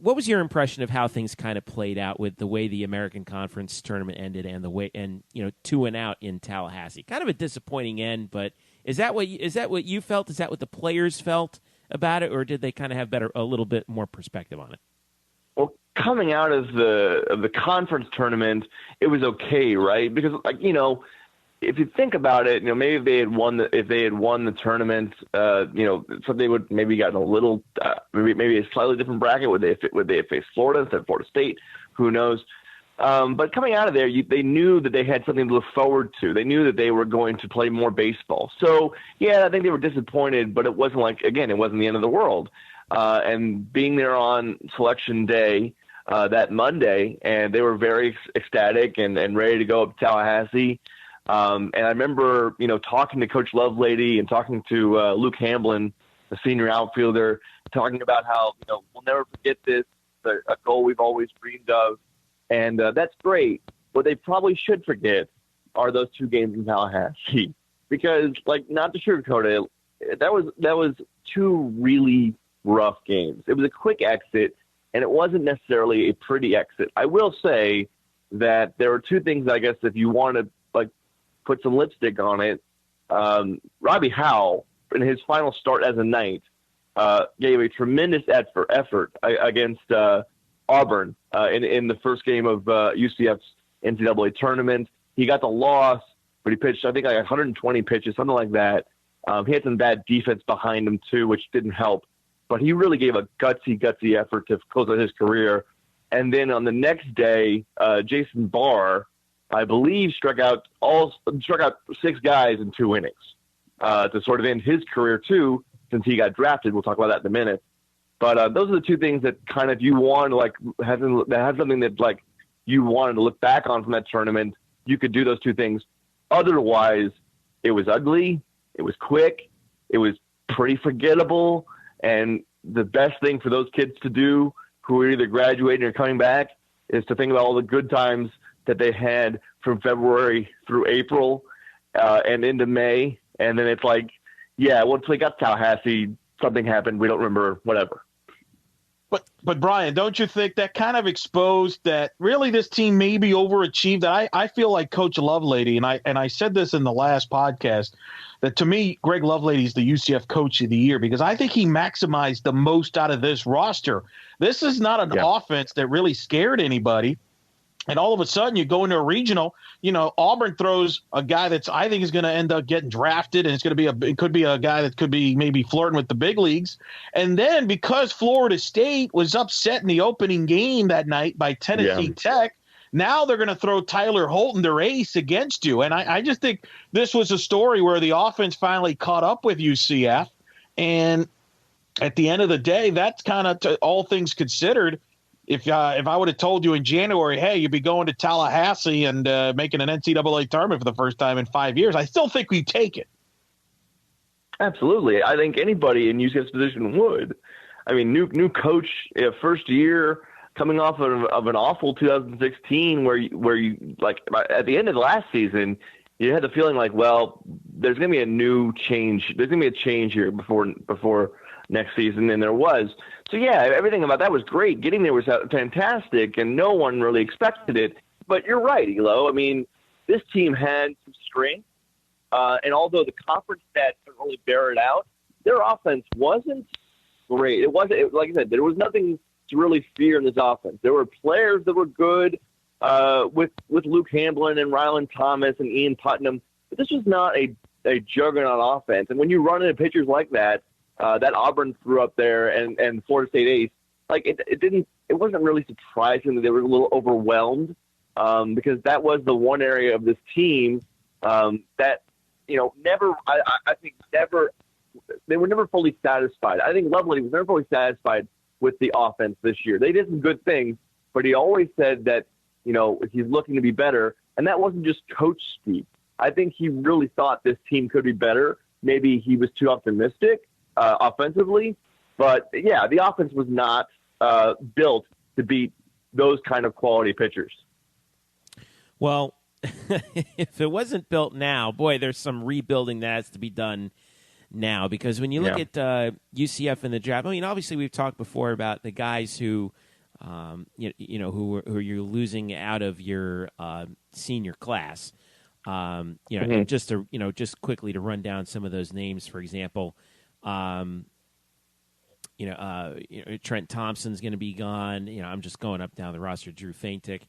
B: What was your impression of how things kind of played out with the way the American Conference tournament ended and the way 2-0 in Tallahassee? Kind of a disappointing end, but is that what you felt? Is that what the players felt about it, or did they kind of have a little bit more perspective on it?
F: Well, coming out of the conference tournament, it was okay, right? Because if you think about it, maybe if they had won the tournament, so they would maybe gotten a little, maybe a slightly different bracket. Would they have faced Florida instead of Florida State? Who knows? But coming out of there, they knew that they had something to look forward to. They knew that they were going to play more baseball. So yeah, I think they were disappointed, but it wasn't it wasn't the end of the world. and being there on selection day that Monday, and they were very ecstatic and ready to go up to Tallahassee. And I remember, talking to Coach Lovelady and talking to Luke Hamblin, the senior outfielder, talking about how, we'll never forget this, a goal we've always dreamed of. And that's great. What they probably should forget are those 2 games in Tallahassee. Because, not to sugarcoat it, that was 2 really rough games. It was a quick exit, and it wasn't necessarily a pretty exit. I will say that there are 2 things, I guess, if you want to, put some lipstick on it. Robbie Howe, in his final start as a Knight, gave a tremendous effort against Auburn in the first game of UCF's NCAA tournament. He got the loss, but he pitched, I think, 120 pitches, something like that. He had some bad defense behind him, too, which didn't help. But he really gave a gutsy effort to close out his career. And then on the next day, Jason Barr, I believe, struck out 6 guys in 2 innings to sort of end his career, too, since he got drafted. We'll talk about that in a minute. But those are the 2 things that kind of you want to, have something that, you wanted to look back on from that tournament. You could do those 2 things. Otherwise, it was ugly. It was quick. It was pretty forgettable. And the best thing for those kids to do who are either graduating or coming back is to think about all the good times that they had from February through April and into May. And then it's once we got to Tallahassee, something happened. We don't remember, whatever.
C: But Brian, don't you think that kind of exposed that really this team maybe overachieved? I feel like Coach Lovelady, and I said this in the last podcast, that to me, Greg Lovelady is the UCF Coach of the Year because I think he maximized the most out of this roster. This is not an offense that really scared anybody. And all of a sudden, you go into a regional. Auburn throws a guy that's I think is going to end up getting drafted, and it could be a guy that could be maybe flirting with the big leagues. And then because Florida State was upset in the opening game that night by Tennessee Tech, now they're going to throw Tyler Holton, their ace, against you. And I just think this was a story where the offense finally caught up with UCF. And at the end of the day, that's kind of all things considered. If I would have told you in January, hey, you'd be going to Tallahassee and making an NCAA tournament for the first time in 5 years, I still think we'd take it.
F: Absolutely. I think anybody in UCF's position would. I mean, new coach, first year, coming off of an awful 2016 where you at the end of the last season, you had the feeling there's going to be a new change. There's going to be a change here before next season, and there was. So, everything about that was great. Getting there was fantastic, and no one really expected it. But you're right, Elo. I mean, this team had some strength, and although the conference stats didn't really bear it out, their offense wasn't great. It wasn't, like I said, there was nothing to really fear in this offense. There were players that were good with Luke Hamblin and Rylan Thomas and Ian Putnam, but this was not a juggernaut offense. And when you run into pitchers like that Auburn threw up there and Florida State ace, it wasn't really surprising that they were a little overwhelmed because that was the one area of this team that they were never fully satisfied. I think Lovelady was never fully satisfied with the offense this year. They did some good things, but he always said that he's looking to be better, and that wasn't just coach speak. I think he really thought this team could be better. Maybe he was too optimistic offensively, but the offense was not built to beat those kind of quality pitchers.
B: Well, if it wasn't built now, boy, there's some rebuilding that has to be done now, because when you look at UCF in the draft, I mean, obviously we've talked before about the guys who who you're losing out of your senior class. Just quickly to run down some of those names, for example, Trent Thompson's going to be gone. I'm just going up down the roster. Drew Faintick,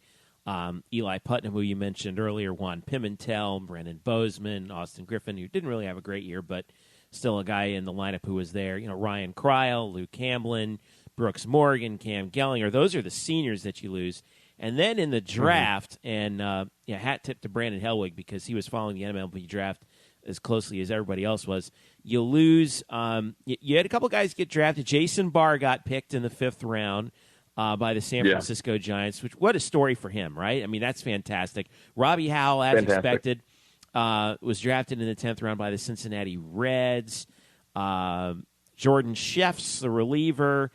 B: Eli Putnam, who you mentioned earlier, Juan Pimentel, Brennan Bozeman, Austin Griffin, who didn't really have a great year, but still a guy in the lineup who was there. Ryan Kreil, Luke Hamblin, Brooks Morgan, Cam Gellinger. Those are the seniors that you lose. And then in the draft, hat tip to Brandon Helwig because he was following the MLB draft as closely as everybody else was. You lose. You had a couple guys get drafted. Jason Barr got picked in the 5th round by the San Francisco Giants. What a story for him, right? I mean, that's fantastic. Robbie Howell, as expected, was drafted in the 10th round by the Cincinnati Reds. Jordan Sheffs, the reliever,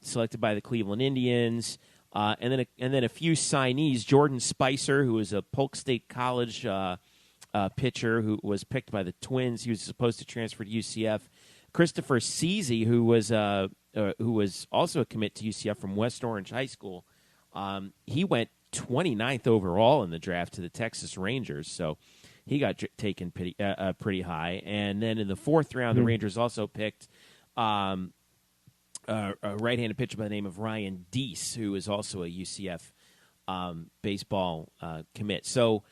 B: selected by the Cleveland Indians. And then a few signees. Jordan Spicer, who was a Polk State College pitcher who was picked by the Twins. He was supposed to transfer to UCF. Christopher Ceasy, who was also a commit to UCF from West Orange High School. He went 29th overall in the draft to the Texas Rangers, so he got taken pretty high. And then in the 4th round, the Rangers also picked a right-handed pitcher by the name of Ryan Deese, who is also a UCF baseball commit. So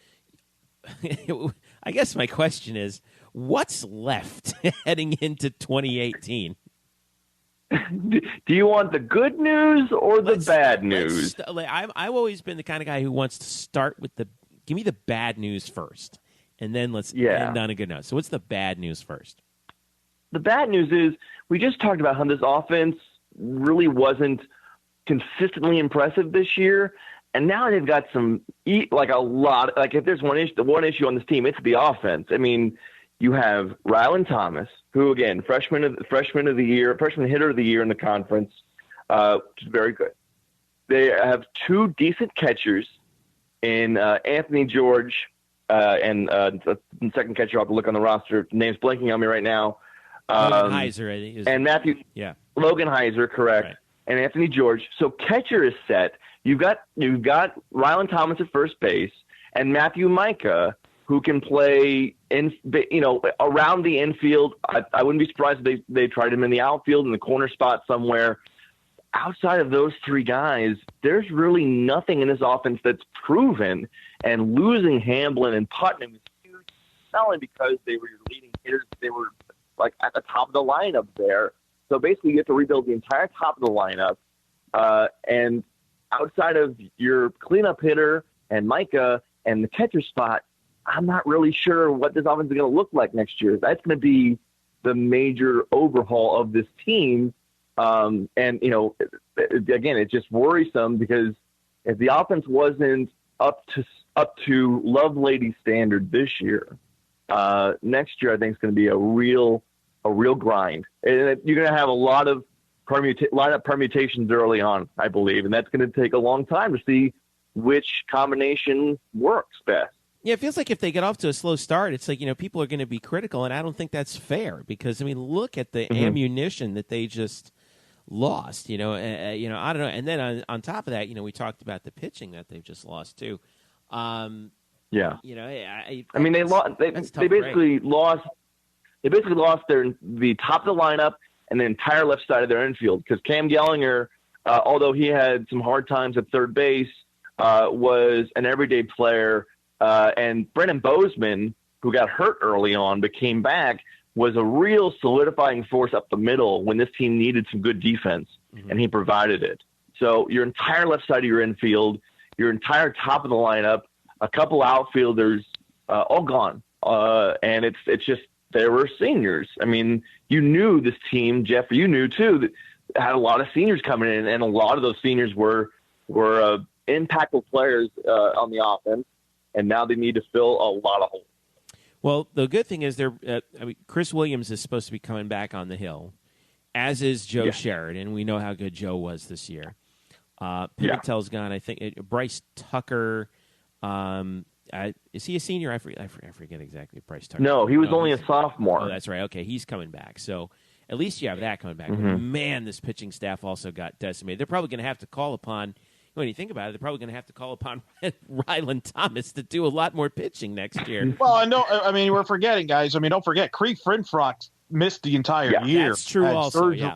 B: I guess my question is, what's left heading into 2018?
F: Do you want the good news or the bad news?
B: I've always been the kind of guy who wants to start with give me the bad news first, and then let's end on a good note. So what's the bad news first?
F: The bad news is we just talked about how this offense really wasn't consistently impressive this year. And now they've got if there's one issue on this team, it's the offense. I mean, you have Rylan Thomas, who again, freshman hitter of the year in the conference, which is very good. They have 2 decent catchers in Anthony George and the second catcher. I'll have to look on the roster. Name's blanking on me right now.
B: Logan Heiser, I think,
F: and Matthew.
B: Yeah,
F: Logan Heiser, correct. Right. And Anthony George. So catcher is set. You've got Rylan Thomas at first base and Matthew Micah, who can play around the infield. I wouldn't be surprised if they tried him in the outfield in the corner spot somewhere. Outside of those 3 guys, there's really nothing in this offense that's proven. And losing Hamblin and Putnam is huge, not only because they were your leading hitters, they were like at the top of the lineup there. So basically, you have to rebuild the entire top of the lineup. And outside of your cleanup hitter and Micah and the catcher spot, I'm not really sure what this offense is going to look like next year. That's going to be the major overhaul of this team. And, again, it's just worrisome because if the offense wasn't up to Lovelady standard this year, next year I think it's going to be a real grind. And you're going to have a lot of lineup permutations early on, I believe, and that's going to take a long time to see which combination works best.
B: Yeah, it feels like if they get off to a slow start, it's like, people are going to be critical, and I don't think that's fair because, look at the ammunition that they just lost, I don't know. And then on top of that, we talked about the pitching that they've just lost too.
F: They basically lost the top of the lineup and the entire left side of their infield because Cam Gellinger, although he had some hard times at third base, was an everyday player. And Brennan Bozeman, who got hurt early on but came back, was a real solidifying force up the middle when this team needed some good defense, and he provided it. So your entire left side of your infield, your entire top of the lineup, a couple outfielders, all gone. And it's just they were seniors. You knew this team, Jeff, you knew too, that had a lot of seniors coming in, and a lot of those seniors were impactful players on the offense, and now they need to fill a lot of holes.
B: Well, the good thing is Chris Williams is supposed to be coming back on the hill, as is Joe Sheridan. We know how good Joe was this year. Pimentel's gone. I think Bryce Tucker. Is he a senior? I forget exactly. Bryce Tucker.
F: No, he was only a sophomore.
B: Oh, that's right. Okay, he's coming back. So at least you have that coming back. But man, this pitching staff also got decimated. They're probably going to have to call upon. When you think about it, they're probably going to have to call upon Rylan Thomas to do a lot more pitching next year.
C: Well, I know. We're forgetting, guys. Don't forget, Creek Frinfrock missed the entire year.
B: That's true also, surgery. Yeah.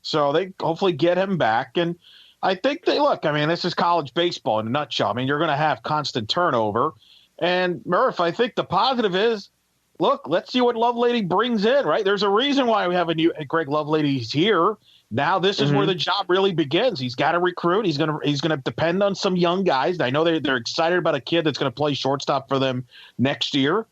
C: So they hopefully get him back. And I think this is college baseball in a nutshell. You're going to have constant turnover. And, Murph, I think the positive is, look, let's see what Lovelady brings in, right? There's a reason why we have Greg Lovelady's here. Now this is where the job really begins. He's got to recruit. He's gonna depend on some young guys. I know they're excited about a kid that's going to play shortstop for them next year.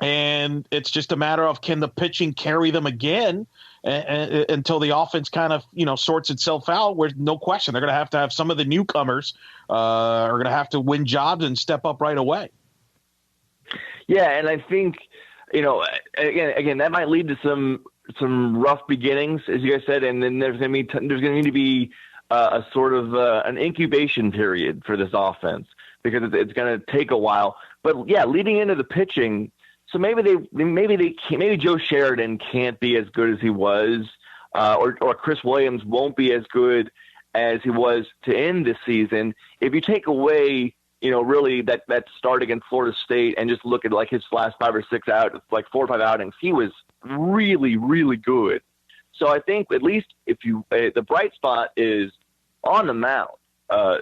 C: And it's just a matter of, can the pitching carry them again until the offense kind of, sorts itself out, where no question they're going to have some of the newcomers are going to have to win jobs and step up right away.
F: Yeah, and I think, again, that might lead to some rough beginnings, as you guys said, and then there's going to need to be a sort of an incubation period for this offense, because it's going to take a while. But yeah, leading into the pitching, so maybe Joe Sheridan can't be as good as he was, or Chris Williams won't be as good as he was to end this season. If you take away, really that start against Florida State and just look at like his last 5 or 6 like 4 or 5 outings, he was really, really good. So I think at least the bright spot is on the mound.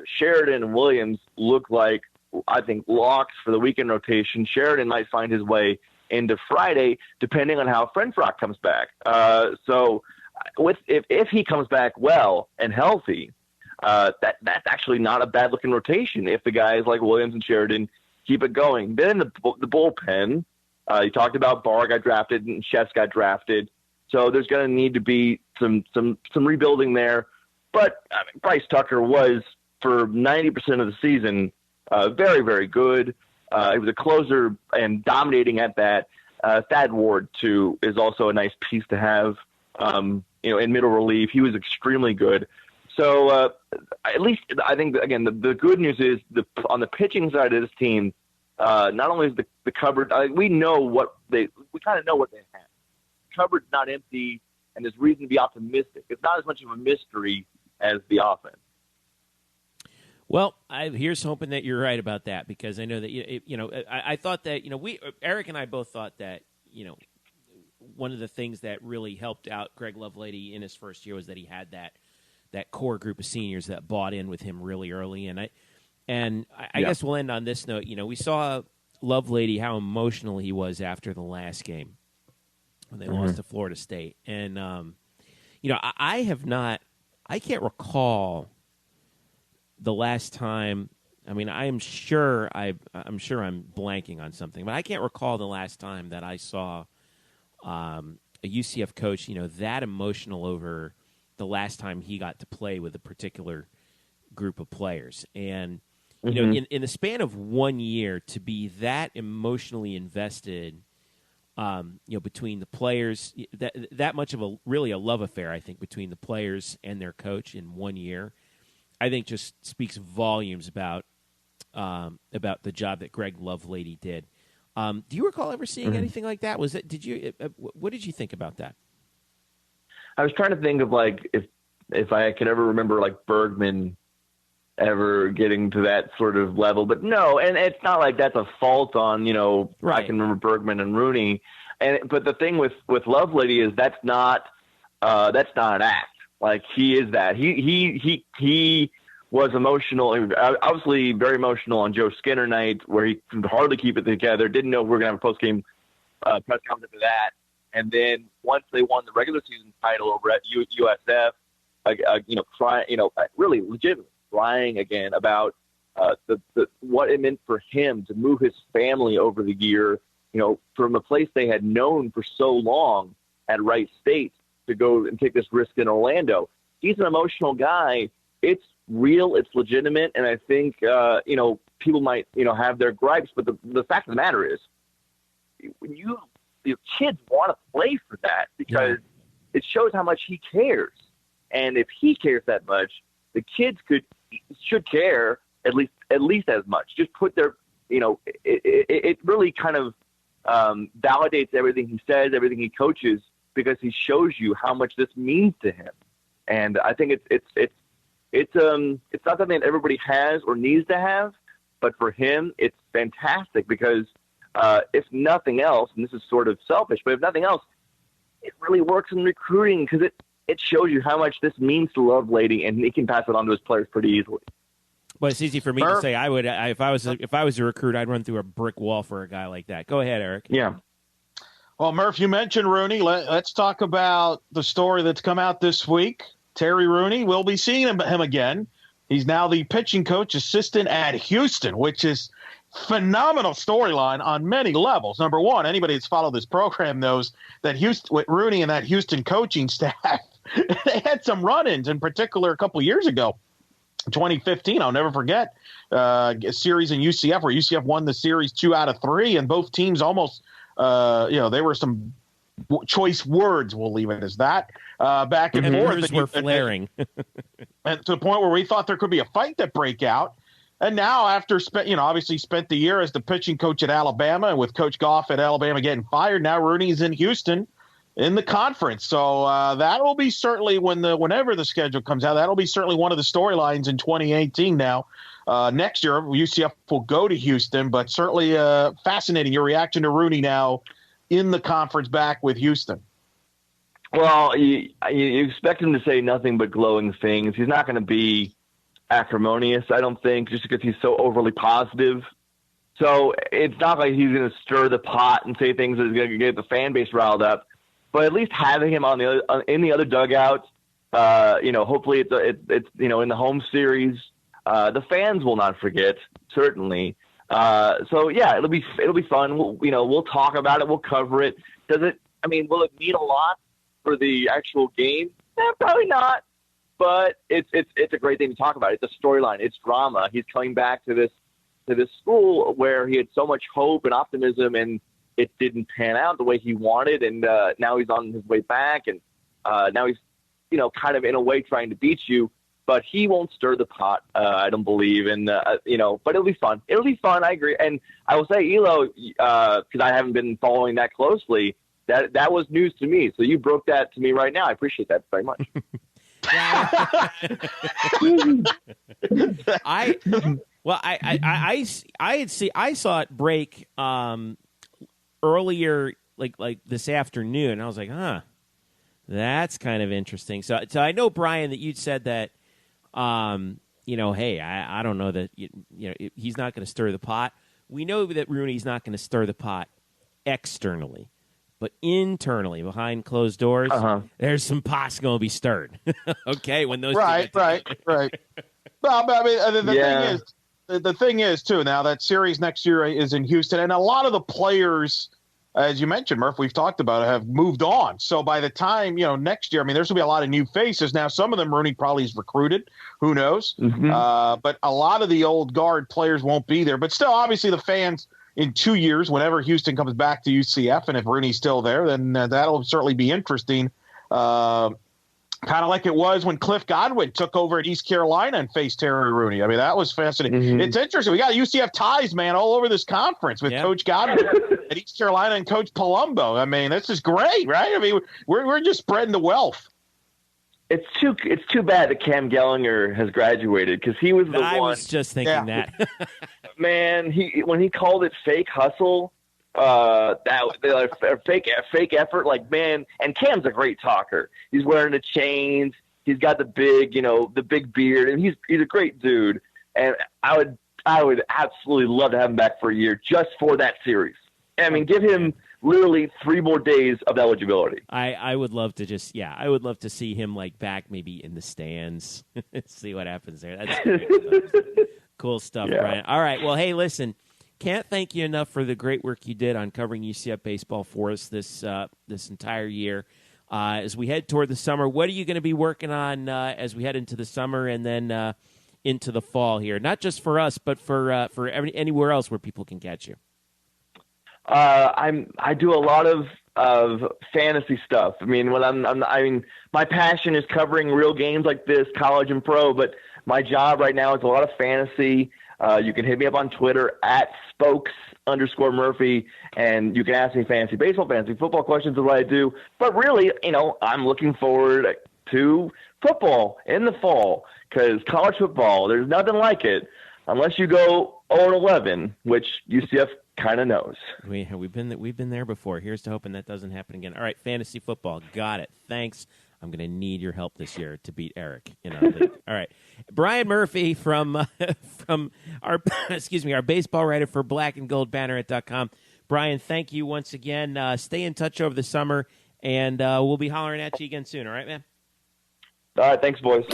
F: Sheridan and Williams look like, I think, locks for the weekend rotation. Sheridan might find his way into Friday, depending on how Frenfrock comes back. So if he comes back well and healthy, that's actually not a bad looking rotation if the guys like Williams and Sheridan keep it going. Then the bullpen, you talked about Barr got drafted and Chefs got drafted, so there's going to need to be some rebuilding there. But Bryce Tucker was, for 90% of the season, very, very good. He was a closer and dominating at bat. Thad Ward, too, is also a nice piece to have, in middle relief. He was extremely good. So at least I think, again, the good news is on the pitching side of this team, not only is the cupboard, we kind of know what they have. The cupboard's not empty, and there's reason to be optimistic. It's not as much of a mystery as the offense.
B: Well, here's hoping that you're right about that, because I know that I thought that Eric and I both thought that one of the things that really helped out Greg Lovelady in his first year was that he had that core group of seniors that bought in with him really early, and I guess we'll end on this note. We saw Lovelady, how emotional he was after the last game when they lost to Florida State, and I can't recall the last time. I mean, I'm sure I'm blanking on something, but I can't recall the last time that I saw a UCF coach, that emotional over the last time he got to play with a particular group of players. And in the span of 1 year, to be that emotionally invested, between the players, that much of a love affair, I think, between the players and their coach in 1 year, I think just speaks volumes about the job that Greg Lovelady did. Do you recall ever seeing anything like that? What did you think about that?
F: I was trying to think of like if I could ever remember like Bergman ever getting to that sort of level, but no, and it's not like that's a fault on right. I can remember Bergman and Rooney, but the thing with Lovelady is that's not an act. Like he is that he was emotional, obviously very emotional on Joe Skinner night, where he could hardly keep it together. Didn't know if we were gonna have a post game press conference for that. And then once they won the regular season title over at USF, really legitimately crying again about what it meant for him to move his family over the year, from a place they had known for so long at Wright State to go and take this risk in Orlando. He's an emotional guy. It's real. It's legitimate. And I think, people might, have their gripes, but the fact of the matter is when the kids want to play for that, because it shows how much he cares. And if he cares that much, the kids should care at least as much. Just put their, it really kind of validates everything he says, everything he coaches, because he shows you how much this means to him. And I think it's not something that everybody has or needs to have, but for him, it's fantastic because if nothing else, and this is sort of selfish, but if nothing else, it really works in recruiting because it shows you how much this means to Lovelady, and he can pass it on to his players pretty easily.
B: Well, it's easy for me to say. If I was a recruit, I'd run through a brick wall for a guy like that. Go ahead, Eric.
F: Yeah.
C: Well, Murph, you mentioned Rooney. Let's talk about the story that's come out this week. Terry Rooney, we'll be seeing him again. He's now the pitching coach assistant at Houston, which is phenomenal storyline on many levels. Number one, anybody that's followed this program knows that Houston, with Rooney and that Houston coaching staff, they had some run-ins, in particular a couple of years ago. 2015, I'll never forget a series in UCF where UCF won the series 2 out of 3, and both teams almost, there were some choice words, we'll leave it as that, back and forth.
B: Were flaring.
C: And to the point where we thought there could be a fight that break out. And now after obviously spent the year as the pitching coach at Alabama, and with Coach Goff at Alabama getting fired, now Rooney's in Houston in the conference. So that will be certainly whenever the schedule comes out, that'll be certainly one of the storylines in 2018 now. Next year, UCF will go to Houston, but certainly fascinating your reaction to Rooney now in the conference back with Houston.
F: Well, you expect him to say nothing but glowing things. He's not going to be acrimonious, I don't think, just because he's so overly positive. So it's not like he's going to stir the pot and say things that are going to get the fan base riled up. But at least having him in the other dugout, hopefully it's in the home series, the fans will not forget, certainly. So yeah, it'll be fun. We'll talk about it. We'll cover it. Will it mean a lot for the actual game? Probably not. But it's a great thing to talk about. It's a storyline. It's drama. He's coming back to this school where he had so much hope and optimism, and it didn't pan out the way he wanted. And now he's on his way back, and now he's kind of in a way trying to beat you. But he won't stir the pot, I don't believe. And but it'll be fun. It'll be fun. I agree. And I will say, Elo, because I haven't been following that closely, that was news to me. So you broke that to me right now. I appreciate that very much.
B: I saw it break earlier, like this afternoon. I was like, that's kind of interesting. So I know, Brian, that you said that, hey, I don't know that he's not going to stir the pot. We know that Rooney's not going to stir the pot externally. But internally, behind closed doors, there's some pots going to be stirred. Okay, when those
C: right. Well, but I mean, the thing is too. Now that series next year is in Houston, and a lot of the players, as you mentioned, Murph, we've talked about, have moved on. So by the time next year, I mean, there's going to be a lot of new faces. Now, some of them Rooney probably has recruited. Who knows? But a lot of the old guard players won't be there. But still, obviously, the fans. In 2 years, whenever Houston comes back to UCF, and if Rooney's still there, then that'll certainly be interesting. Kind of like it was when Cliff Godwin took over at East Carolina and faced Terry Rooney. I mean, that was fascinating. It's interesting. We got UCF ties, man, all over this conference with Coach Godwin at East Carolina and Coach Palumbo. I mean, this is great, right? I mean, we're just spreading the wealth.
F: It's too bad that Cam Gellinger has graduated, because he was the one. I
B: was just thinking that.
F: Man, when he called it fake hustle, fake effort, like, man. And Cam's a great talker. He's wearing the chains. He's got the big beard, and he's a great dude. And I would absolutely love to have him back for a year just for that series. I mean, give him literally 3 more days of eligibility.
B: I would love to I would love to see him back maybe in the stands. See what happens there. That's great. Cool stuff, Brian. All right. Well, hey, listen, can't thank you enough for the great work you did on covering UCF baseball for us this entire year. As we head toward the summer, what are you going to be working on as we head into the summer and then into the fall here? Not just for us, but for anywhere else where people can catch you.
F: I do a lot of fantasy stuff. I mean, my passion is covering real games like this, college and pro, but my job right now is a lot of fantasy. You can hit me up on Twitter at @spokes_Murphy, and you can ask me fantasy baseball, fantasy football questions of what I do. But really, I'm looking forward to football in the fall, because college football, there's nothing like it unless you go 0-11, which UCF kind of knows.
B: We've been there before. Here's to hoping that doesn't happen again. All right, fantasy football, got it. Thanks. I'm going to need your help this year to beat Eric in our league. All right, Brian Murphy from our our baseball writer for blackandgoldbanneret.com. Brian, thank you once again. Stay in touch over the summer, and we'll be hollering at you again soon. All right, man.
F: All right, thanks, boys.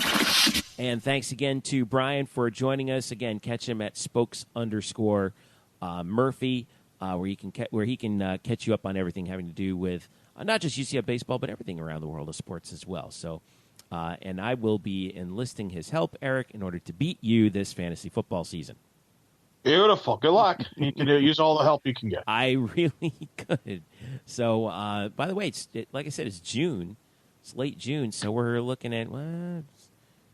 B: And thanks again to Brian for joining us. Again, catch him at @spokes_Murphy Murphy, where he can catch you up on everything having to do with not just UCF baseball, but everything around the world of sports as well. So, and I will be enlisting his help, Eric, in order to beat you this fantasy football season.
C: Beautiful. Good luck. You can use all the help you can get.
B: I really could. So, by the way, like I said, it's June. It's late June, so we're looking at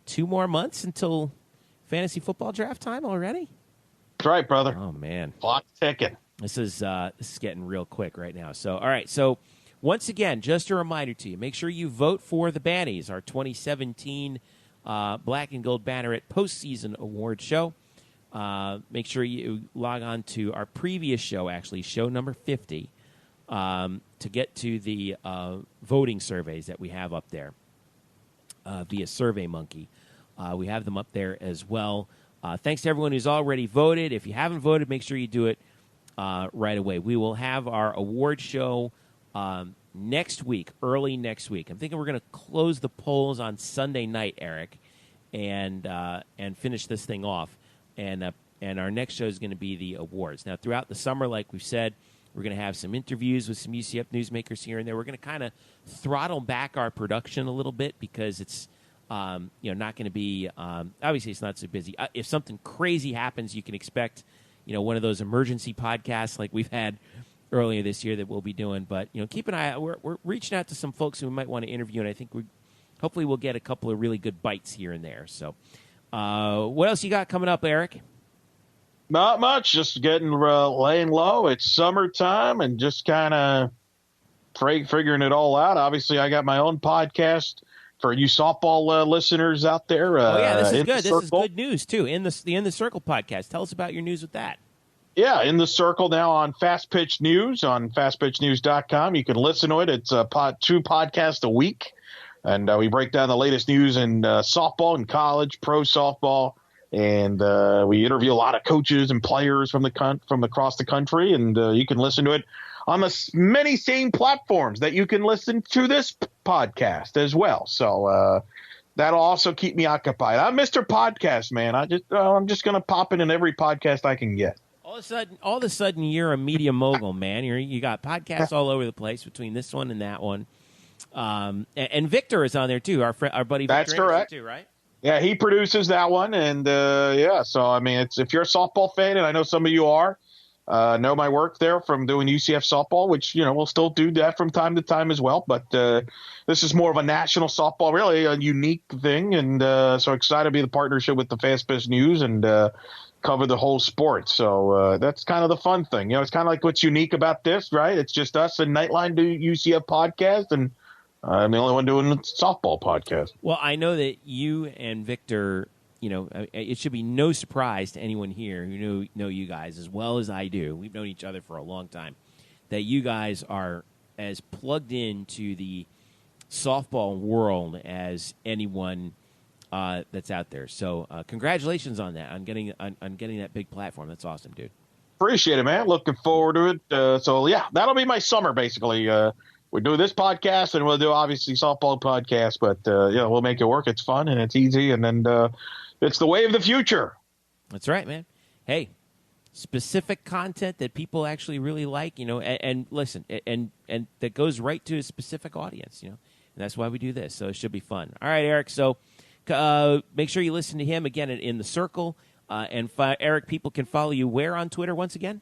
B: 2 more months until fantasy football draft time already.
C: That's right, brother.
B: Oh man,
C: clock's ticking.
B: This is getting real quick right now. So, all right. So, once again, just a reminder to you: make sure you vote for the Bannies, our 2017 Black and Gold Banneret postseason award show. Make sure you log on to our previous show, actually, show number 50, to get to the voting surveys that we have up there via SurveyMonkey. We have them up there as well. Thanks to everyone who's already voted. If you haven't voted, make sure you do it right away. We will have our award show next week, early next week. I'm thinking we're going to close the polls on Sunday night, Eric, and finish this thing off. And our next show is going to be the awards. Now, throughout the summer, like we've said, we're going to have some interviews with some UCF newsmakers here and there. We're going to kind of throttle back our production a little bit because it's not going to be obviously it's not so busy. If something crazy happens, you can expect one of those emergency podcasts like we've had earlier this year that we'll be doing. But keep an eye out. We're reaching out to some folks who we might want to interview, and I think hopefully we'll get a couple of really good bites here and there. So. What else you got coming up, Eric?
C: Not much. Just getting laying low. It's summertime and just kind of figuring it all out. Obviously, I got my own podcast for you softball listeners out there.
B: Oh yeah, this is good. This is good news too. In the Circle podcast. Tell us about your news with that.
C: Yeah, In the Circle now on Fast Pitch News on fastpitchnews.com. You can listen to it. It's 2 podcasts a week. And we break down the latest news in softball and college, pro softball, and we interview a lot of coaches and players from across the country. And you can listen to it on the many same platforms that you can listen to this podcast as well. So that'll also keep me occupied. I'm Mr. Podcast, man. I'm just going to pop in every podcast I can get.
B: All of a sudden, you're a media mogul, man. You got podcasts all over the place between this one and that one. And Victor is on there too. Our buddy Victor.
C: That's correct.
B: Too, right?
C: Yeah, he produces that one, and so I mean, if you're a softball fan, and I know some of you are, know my work there from doing UCF softball, which we'll still do that from time to time as well. But this is more of a national softball, really a unique thing, and so excited to be the partnership with the Fast Pitch News and cover the whole sport. So that's kind of the fun thing. It's kind of like what's unique about this, right? It's just us and Nightline do UCF podcast, and I'm the only one doing a softball podcast.
B: Well, I know that you and Victor, it should be no surprise to anyone here who know you guys as well as I do. We've known each other for a long time. That you guys are as plugged into the softball world as anyone that's out there. So congratulations on that, on getting that big platform. That's awesome, dude.
C: Appreciate it, man. Looking forward to it. So, yeah, that'll be my summer, basically. We do this podcast, and we'll do, obviously, softball podcast. But, we'll make it work. It's fun, and it's easy, and then it's the way of the future.
B: That's right, man. Hey, specific content that people actually really like, and listen, and that goes right to a specific audience, and that's why we do this. So it should be fun. All right, Eric, so make sure you listen to him, again, in the Circle. And Eric, people can follow you where on Twitter once again?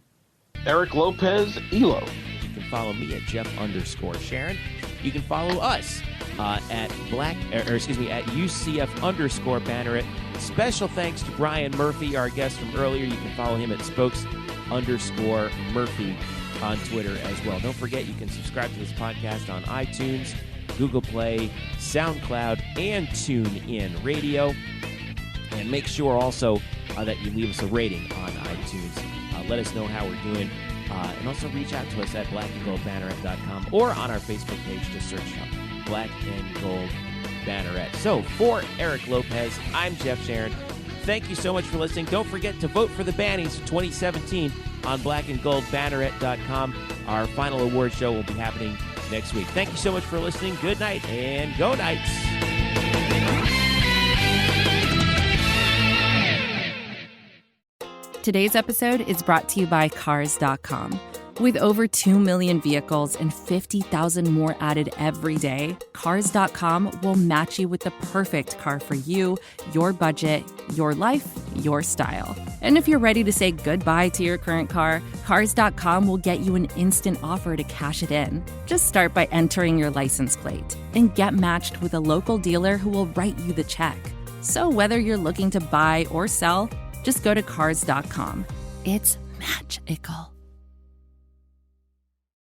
C: Eric Lopez, ELO.
B: You can follow me at Jeff_Sharon. You can follow us at UCF_Banneret. Special thanks to Brian Murphy, our guest from earlier. You can follow him at spokes_Murphy on Twitter as well. Don't forget, you can subscribe to this podcast on iTunes, Google Play, SoundCloud, and TuneIn Radio. And make sure also that you leave us a rating on iTunes. Let us know how we're doing. And also reach out to us at blackandgoldbanneret.com or on our Facebook page. Just search Black and Gold Banneret. So for Eric Lopez, I'm Jeff Sharon. Thank you so much for listening. Don't forget to vote for the Bannies 2017 on blackandgoldbanneret.com. Our final award show will be happening next week. Thank you so much for listening. Good night and go Knights.
G: Today's episode is brought to you by Cars.com. With over 2 million vehicles and 50,000 more added every day, Cars.com will match you with the perfect car for you, your budget, your life, your style. And if you're ready to say goodbye to your current car, Cars.com will get you an instant offer to cash it in. Just start by entering your license plate and get matched with a local dealer who will write you the check. So whether you're looking to buy or sell, just go to Cars.com. It's magical.